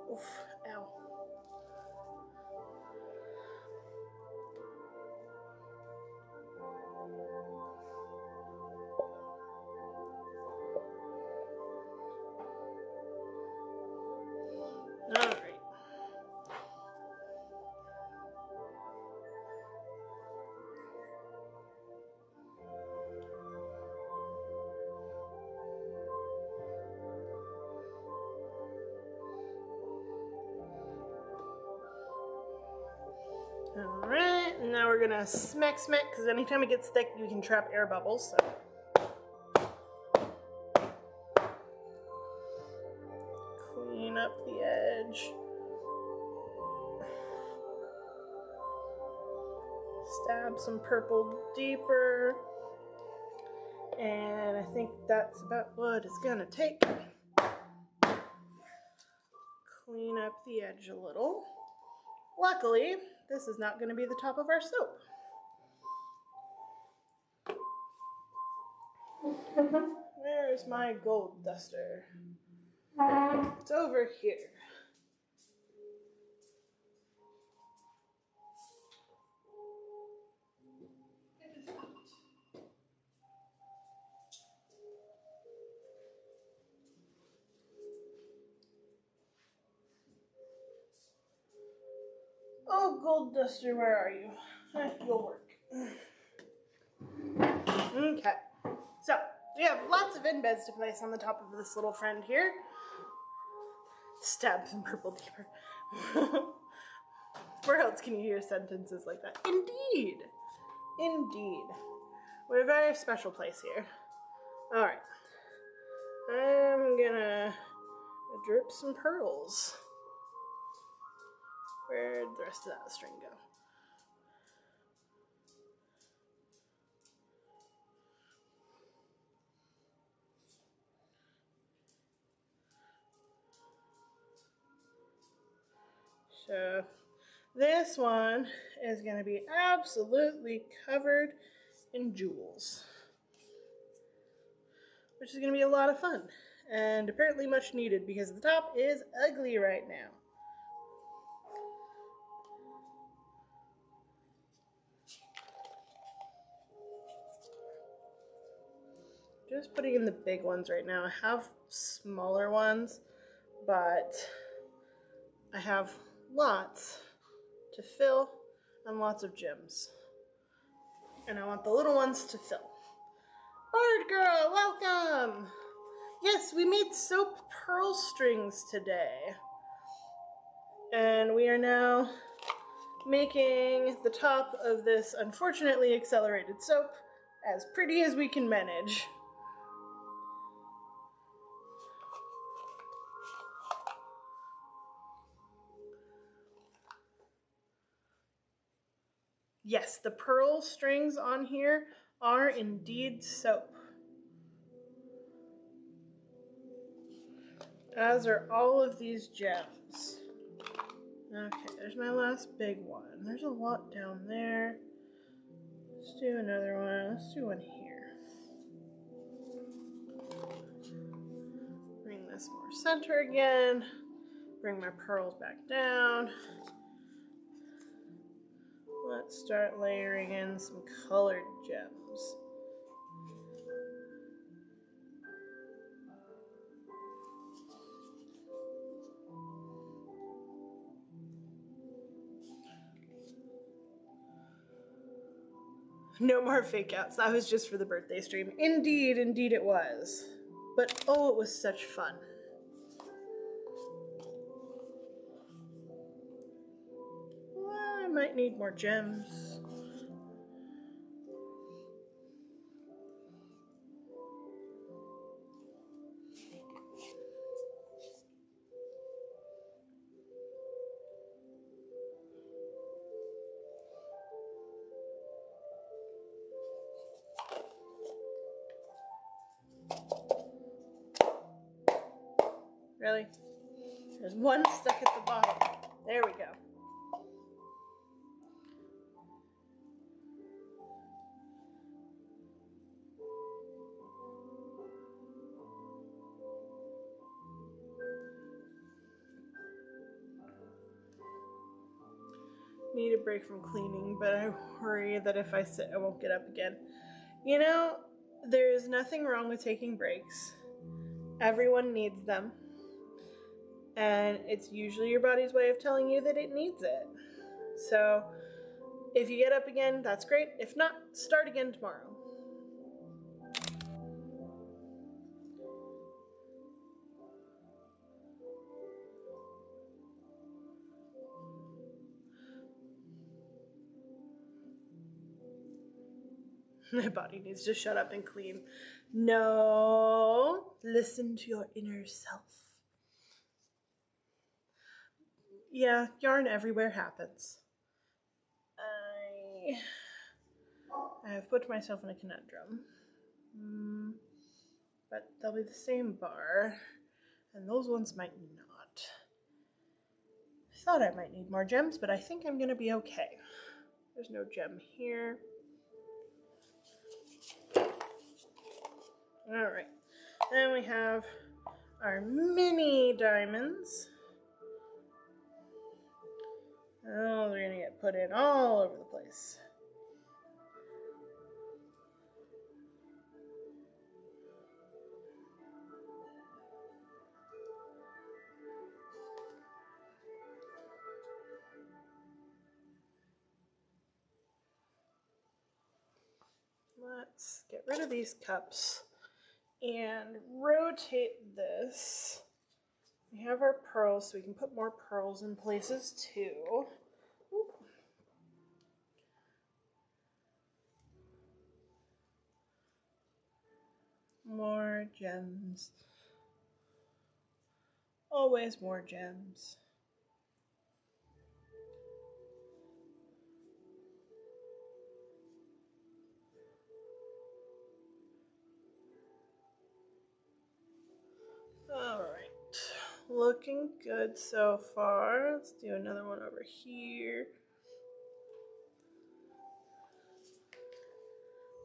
Oof, ow. All right. Alright, now we're gonna smack, because anytime it gets thick, you can trap air bubbles, so. Clean up the edge. Stab some purple deeper. And I think that's about what it's gonna take. Clean up the edge a little. Luckily, this is not going to be the top of our soap. Where's my gold duster? It's over here. Oh, gold duster, where are you? You'll work. Okay. So, we have lots of embeds to place on the top of this little friend here. Stab some purple deeper. Where else can you hear sentences like that? Indeed. Indeed. We're a very special place here. Alright. I'm gonna drip some pearls. Where'd the rest of that string go? So this one is going to be absolutely covered in jewels, which is going to be a lot of fun and apparently much needed because the top is ugly right now. Just putting in the big ones right now. I have smaller ones, but I have lots to fill and lots of gems. And I want the little ones to fill. Bird girl, welcome! Yes, we made soap pearl strings today. And we are now making the top of this unfortunately accelerated soap as pretty as we can manage. Yes, the pearl strings on here are indeed soap. As are all of these gems. Okay, there's my last big one. There's a lot down there. Let's do another one. Let's do one here. Bring this more center again. Bring my pearls back down. Let's start layering in some colored gems. No more fake outs. That was just for the birthday stream. Indeed, indeed it was. But oh, it was such fun. I might need more gems. Really? There's one stuck at the bottom. There we go. Need a break from cleaning, but I worry that if I sit, I won't get up again. You know, there's nothing wrong with taking breaks. Everyone needs them. And it's usually your body's way of telling you that it needs it. So, if you get up again, that's great. If not, start again tomorrow. My body needs to shut up and clean. No, listen to your inner self. Yeah, yarn everywhere happens. I have put myself in a conundrum. But they'll be the same bar, and those ones might not. I thought I might need more gems, but I think I'm gonna be okay. There's no gem here. Alright, then we have our mini diamonds. Oh, they're gonna get put in all over the place. Let's get rid of these cups and rotate this. We have our pearls, so we can put more pearls in places too. Oop. More gems. Always more gems. Alright, looking good so far. Let's do another one over here.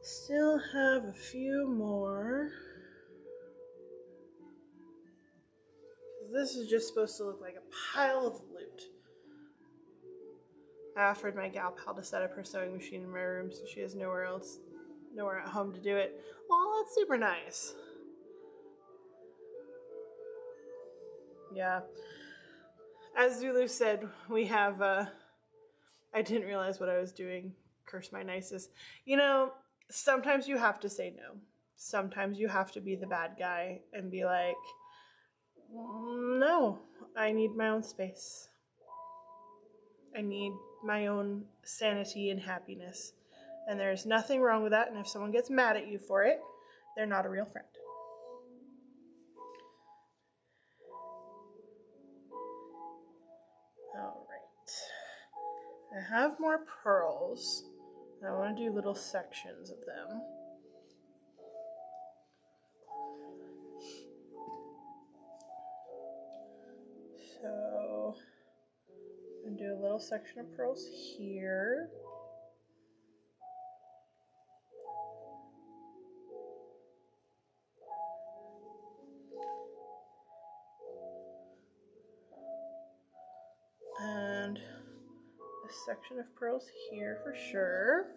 Still have a few more. This is just supposed to look like a pile of loot. I offered my gal pal to set up her sewing machine in my room so she has nowhere at home to do it. Well, that's super nice. Yeah. As Zulu said, we have, I didn't realize what I was doing. Curse my nicest. You know, sometimes you have to say no. Sometimes you have to be the bad guy and be like, no, I need my own space. I need my own sanity and happiness. And there's nothing wrong with that. And if someone gets mad at you for it, they're not a real friend. All right. I have more pearls. I want to do little sections of them. So, I'm going to do a little section of pearls here. And a section of pearls here for sure.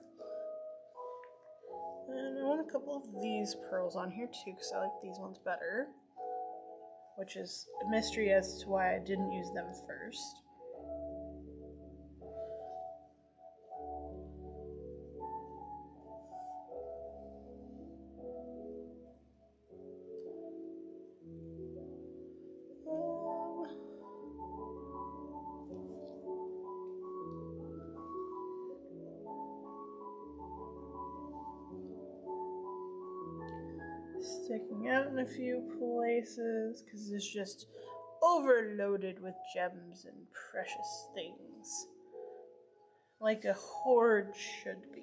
And I want a couple of these pearls on here too, because I like these ones better. Which is a mystery as to why I didn't use them first. Sticking out in a few places because it's just overloaded with gems and precious things, like a hoard should be.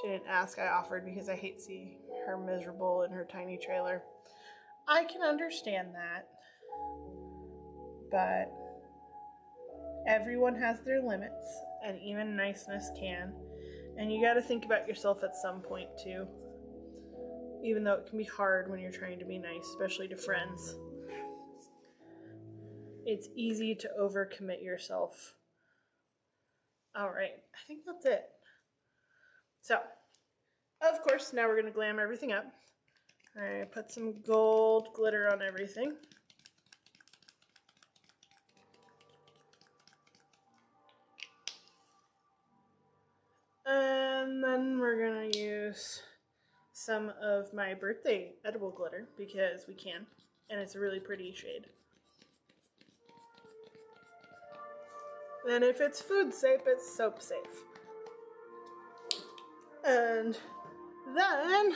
She didn't ask, I offered because I hate seeing her miserable in her tiny trailer. I can understand that, but everyone has their limits, and even niceness can. And you gotta think about yourself at some point too. Even though it can be hard when you're trying to be nice, especially to friends. It's easy to overcommit yourself. Alright, I think that's it. So, of course, now we're gonna glam everything up. Alright, put some gold glitter on everything. And then we're gonna use some of my birthday edible glitter because we can, and it's a really pretty shade. And if it's food safe, it's soap safe. And then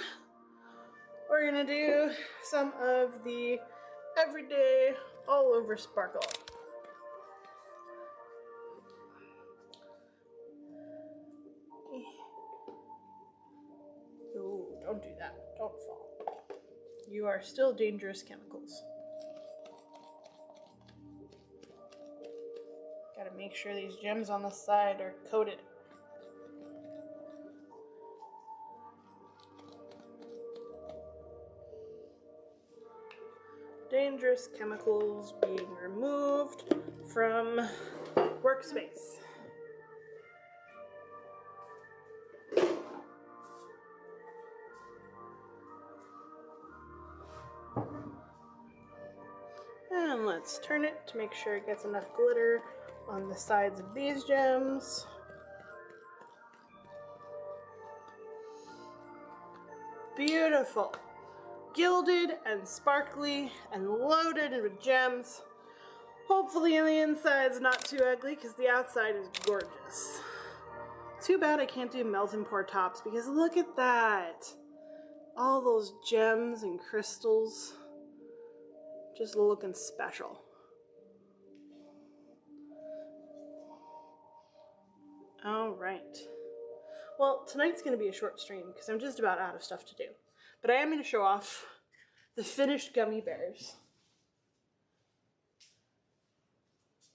we're gonna do some of the everyday all over sparkle. Oh, don't do that. Don't fall. You are still dangerous chemicals. Gotta make sure these gems on the side are coated. Dangerous chemicals being removed from workspace. And let's turn it to make sure it gets enough glitter on the sides of these gems. Beautiful. Gilded and sparkly and loaded with gems. Hopefully the inside's not too ugly because the outside is gorgeous. Too bad I can't do melt and pour tops because look at that. All those gems and crystals just looking special. All right. Well, tonight's going to be a short stream because I'm just about out of stuff to do. But I am going to show off the finished gummy bears.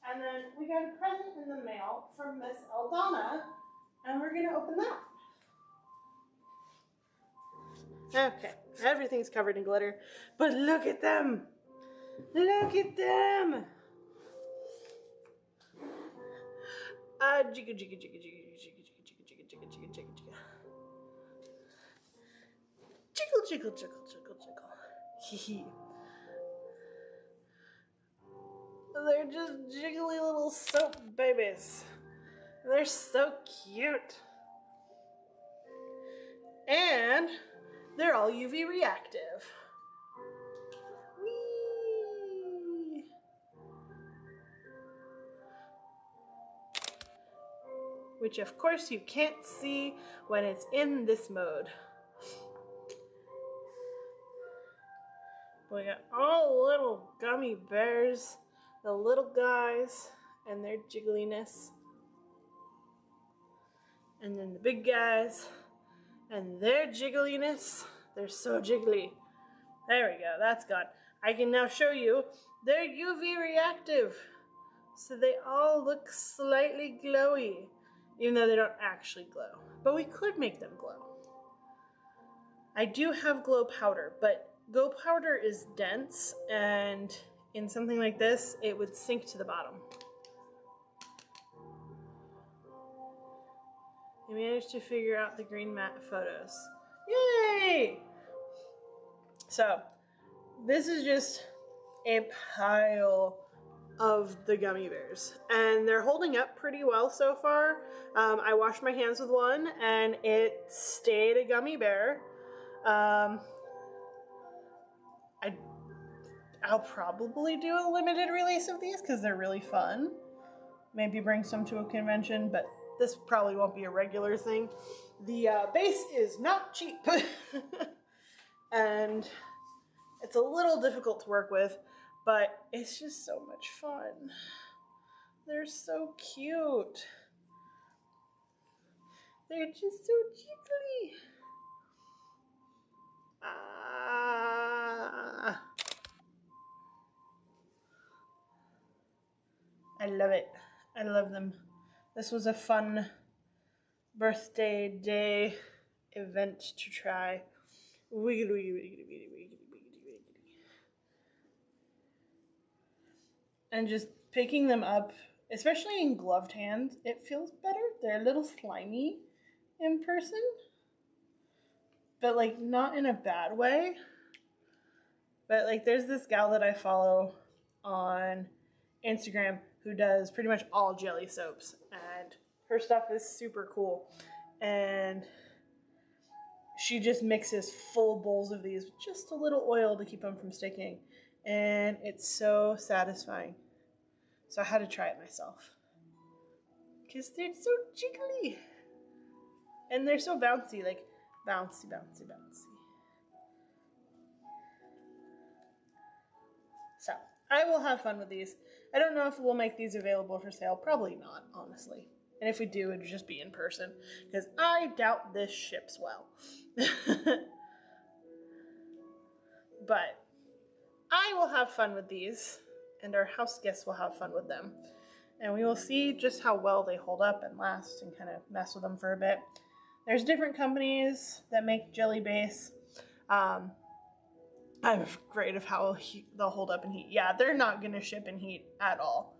And then we got a present in the mail from Miss Eldana, and we're going to open that. Okay, everything's covered in glitter, but look at them! Look at them! Jigga, jigga, jigga, jigga, jigga, jigga, jigga, jigga, jigga, jigga, jigga, jigga. Jiggle, jiggle, jiggle, jiggle, jiggle. Hee hee. They're just jiggly little soap babies. They're so cute. And they're all UV reactive. Whee! Which of course you can't see when it's in this mode. We got all little gummy bears, the little guys and their jiggliness. And then the big guys and their jiggliness. They're so jiggly. There we go, that's gone. I can now show you they're UV reactive. So they all look slightly glowy, even though they don't actually glow. But we could make them glow. I do have glow powder, but glow powder is dense, and in something like this, it would sink to the bottom. I managed to figure out the green matte photos. Yay! So, this is just a pile of the gummy bears, and they're holding up pretty well so far. I washed my hands with one, and it stayed a gummy bear. I'll probably do a limited release of these because they're really fun. Maybe bring some to a convention, but this probably won't be a regular thing. The base is not cheap. And it's a little difficult to work with, but it's just so much fun. They're so cute. They're just so jiggly. Ah. I love it. I love them. This was a fun birthday day event to try. Wiggly, wiggly, wiggly, wiggly, wiggly, wiggly, wiggly. And just picking them up, especially in gloved hands, it feels better. They're a little slimy in person, but like not in a bad way. But like there's this gal that I follow on Instagram who does pretty much all jelly soaps, and her stuff is super cool. And she just mixes full bowls of these with just a little oil to keep them from sticking, and it's so satisfying. So I had to try it myself because they're so jiggly and they're so bouncy, like bouncy, bouncy, bouncy. So I will have fun with these. I don't know if we'll make these available for sale. Probably not, honestly. And if we do, it'd just be in person, because I doubt this ships well. But I will have fun with these, and our house guests will have fun with them. And we will see just how well they hold up and last, and kind of mess with them for a bit. There's different companies that make jelly base. I'm afraid of how they'll hold up in heat. Yeah, they're not going to ship in heat at all.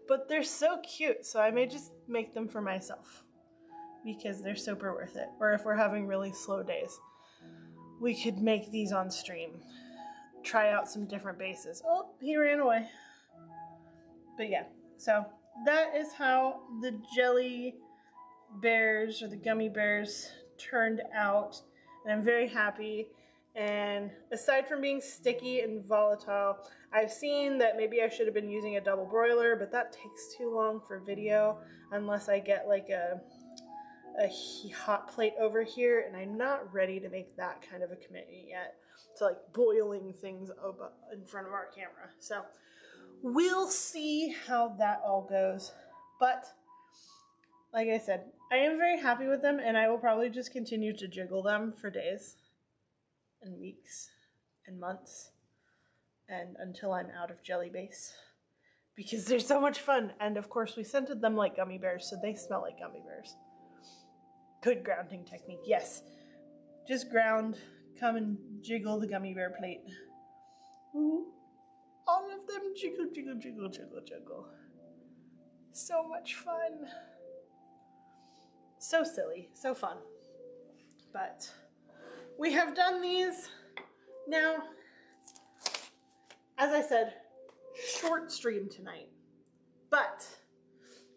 But they're so cute, so I may just make them for myself because they're super worth it. Or if we're having really slow days, we could make these on stream. Try out some different bases. Oh, he ran away. But yeah, so that is how the jelly bears or the gummy bears turned out. And I'm very happy. And aside from being sticky and volatile, I've seen that maybe I should have been using a double broiler, but that takes too long for video unless I get like a hot plate over here, and I'm not ready to make that kind of a commitment yet to like boiling things up in front of our camera. So we'll see how that all goes. But like I said, I am very happy with them, and I will probably just continue to jiggle them for days and weeks and months and until I'm out of jelly base, because they're so much fun. And of course we scented them like gummy bears, so they smell like gummy bears. Good grounding technique. Yes, just ground, come and jiggle the gummy bear plate. Ooh, all of them jiggle, jiggle, jiggle, jiggle, jiggle. So much fun. So silly, so fun. But we have done these. Now, as I said, short stream tonight. But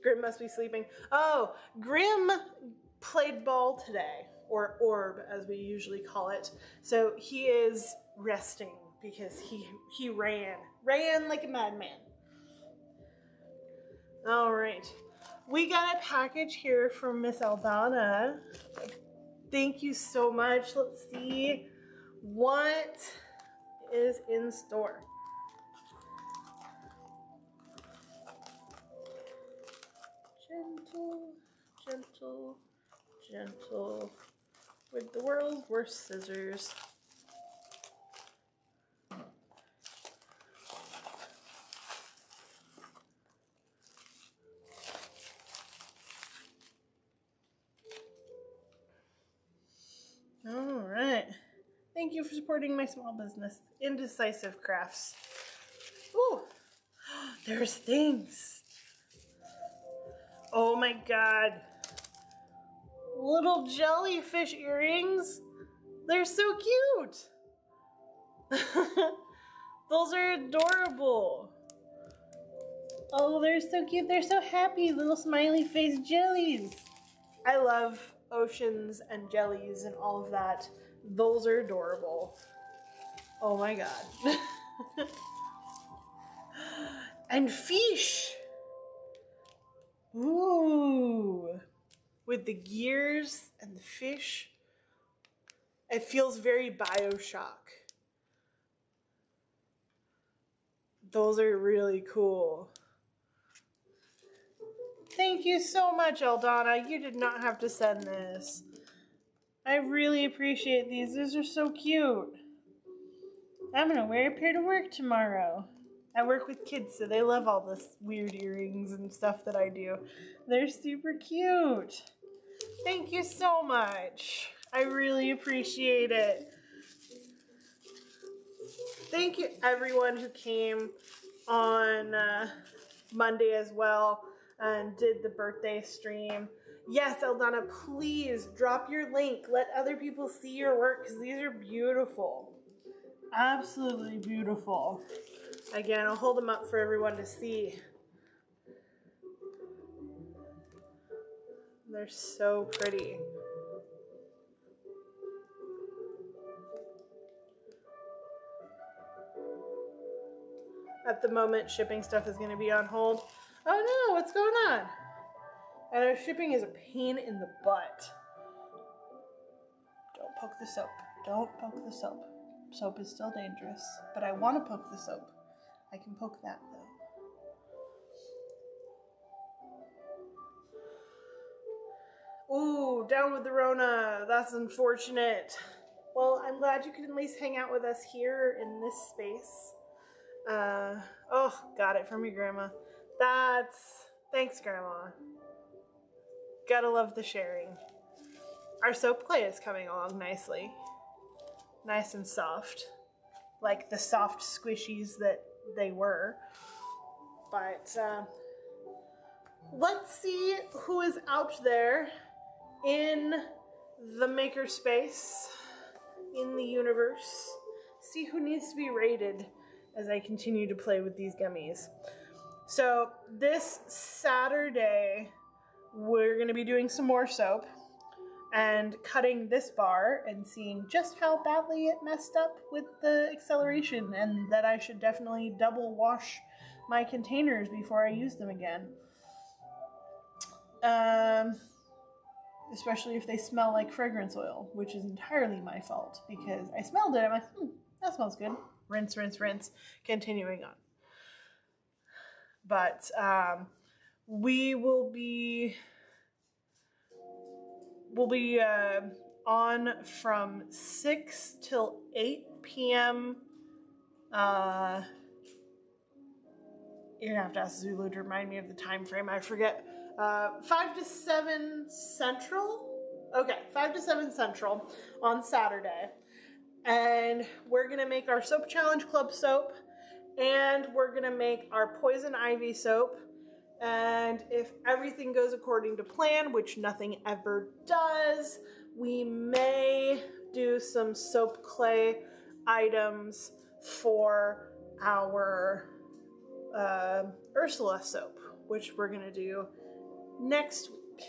Grim must be sleeping. Oh, Grim played ball today, or orb as we usually call it. So he is resting because he ran like a madman. All right. We got a package here from Miss Aldana. Thank you so much. Let's see what is in store. Gentle, gentle, gentle, with the world's worst scissors. All right. Thank you for supporting my small business, Indecisive Crafts. Ooh, there's things. Oh my God. Little jellyfish earrings. They're so cute. Those are adorable. Oh, they're so cute. They're so happy. Little smiley face jellies. I love oceans and jellies and all of that. Those are adorable. Oh my God. And fish. Ooh. With the gears and the fish. It feels very BioShock. Those are really cool. Thank you so much, Eldana. You did not have to send this. I really appreciate these. These are so cute. I'm gonna wear a pair to work tomorrow. I work with kids, so they love all this weird earrings and stuff that I do. They're super cute. Thank you so much. I really appreciate it. Thank you everyone who came on Monday as well and did the birthday stream. Yes, Eldana, please drop your link. Let other people see your work because these are beautiful. Absolutely beautiful. Again, I'll hold them up for everyone to see. They're so pretty. At the moment, shipping stuff is going to be on hold. Oh no, what's going on? I know shipping is a pain in the butt. Don't poke the soap. Don't poke the soap. Soap is still dangerous, but I want to poke the soap. I can poke that though. Ooh, down with the Rona. That's unfortunate. Well, I'm glad you could at least hang out with us here in this space. Oh, got it from your grandma. Thanks, Grandma. Gotta love the sharing. Our soap clay is coming along nicely. Nice and soft. Like the soft squishies that they were. But, let's see who is out there in the makerspace, in the universe. See who needs to be rated as I continue to play with these gummies. So this Saturday, we're going to be doing some more soap and cutting this bar and seeing just how badly it messed up with the acceleration and that I should definitely double wash my containers before I use them again. Especially if they smell like fragrance oil, which is entirely my fault because I smelled it. I'm like, that smells good. Rinse, rinse, rinse. Continuing on. But we'll be on from 6 till 8 p.m. You're gonna have to ask Zulu to remind me of the time frame. I forget. 5 to 7 Central. Okay, 5 to 7 Central on Saturday. And we're gonna make our Soap Challenge Club soap. And we're gonna make our Poison Ivy soap. And if everything goes according to plan, which nothing ever does, we may do some soap clay items for our Ursula soap, which we're gonna do next week.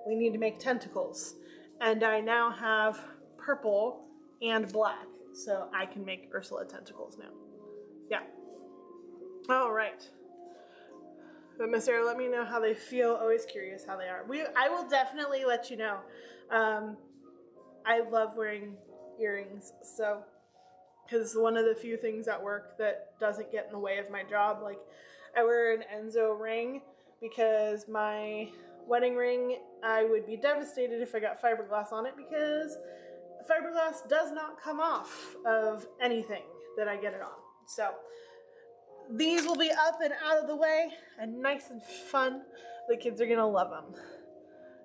We need to make tentacles. And I now have purple and black, so I can make Ursula tentacles now. Yeah. All right. But Miss Sarah, let me know how they feel. Always curious how they are. I will definitely let you know. I love wearing earrings, so because it's one of the few things at work that doesn't get in the way of my job. Like, I wear an Enzo ring because my wedding ring, I would be devastated if I got fiberglass on it because fiberglass does not come off of anything that I get it on. So these will be up and out of the way and nice and fun. The kids are gonna love them.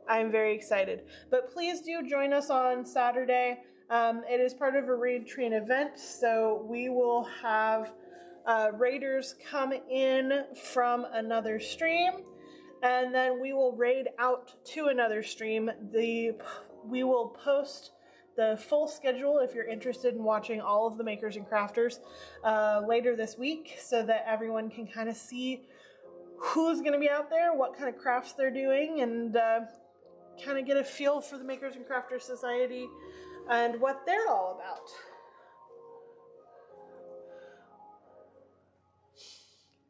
I'm very excited. But please do join us on Saturday. It is part of a Raid Train event, so we will have raiders come in from another stream, and then we will raid out to another stream. We will post the full schedule if you're interested in watching all of the makers and crafters later this week so that everyone can kind of see who's going to be out there, what kind of crafts they're doing, and kind of get a feel for the Makers and Crafters Society and what they're all about.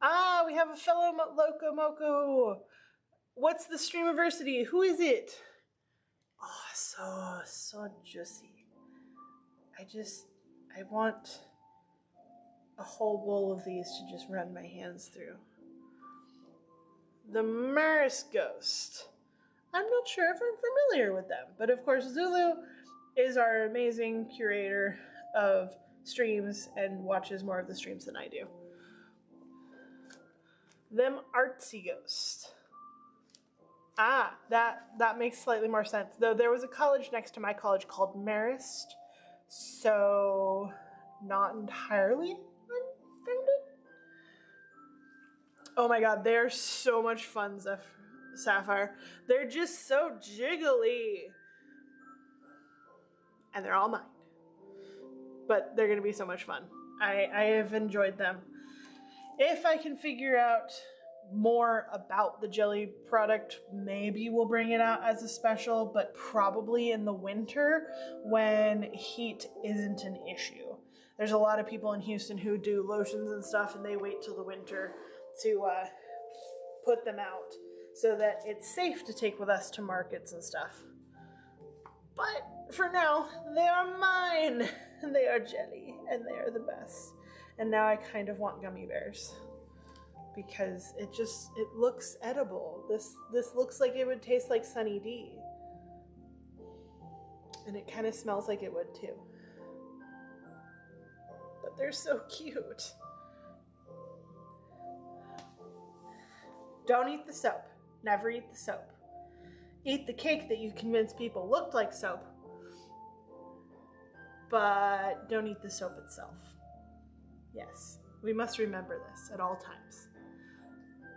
Ah, we have a fellow Loco Moco. What's the Streamiversity? Who is it? Oh, so juicy. I want a whole bowl of these to just run my hands through. the Maris Ghost. I'm not sure if I'm familiar with them, but of course Zulu is our amazing curator of streams and watches more of the streams than I do. Them Artsy Ghost. Ah, that makes slightly more sense. Though there was a college next to my college called Marist, so not entirely unfounded. Oh my god, they're so much fun, Sapphire. They're just so jiggly. And they're all mine. But they're going to be so much fun. I have enjoyed them. If I can figure out more about the jelly product, maybe we'll bring it out as a special, but probably in the winter when heat isn't an issue. There's a lot of people in Houston who do lotions and stuff, and they wait till the winter to put them out so that it's safe to take with us to markets and stuff. But for now, they are mine. They are jelly, and they are the best. And now I kind of want gummy bears because it looks edible. This looks like it would taste like Sunny D. And it kind of smells like it would too. But they're so cute. Don't eat the soap. Never eat the soap. Eat the cake that you convinced people looked like soap. But don't eat the soap itself. Yes, we must remember this at all times.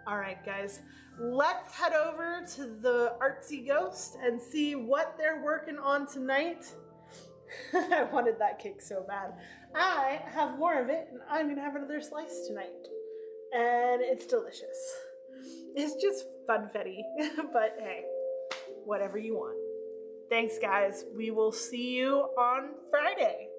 All right, guys, let's head over to the Artsy Ghost and see what they're working on tonight. I wanted that cake so bad. I have more of it, and I'm gonna have another slice tonight. And it's delicious. It's just funfetti, but hey, whatever you want. Thanks, guys. We will see you on Friday.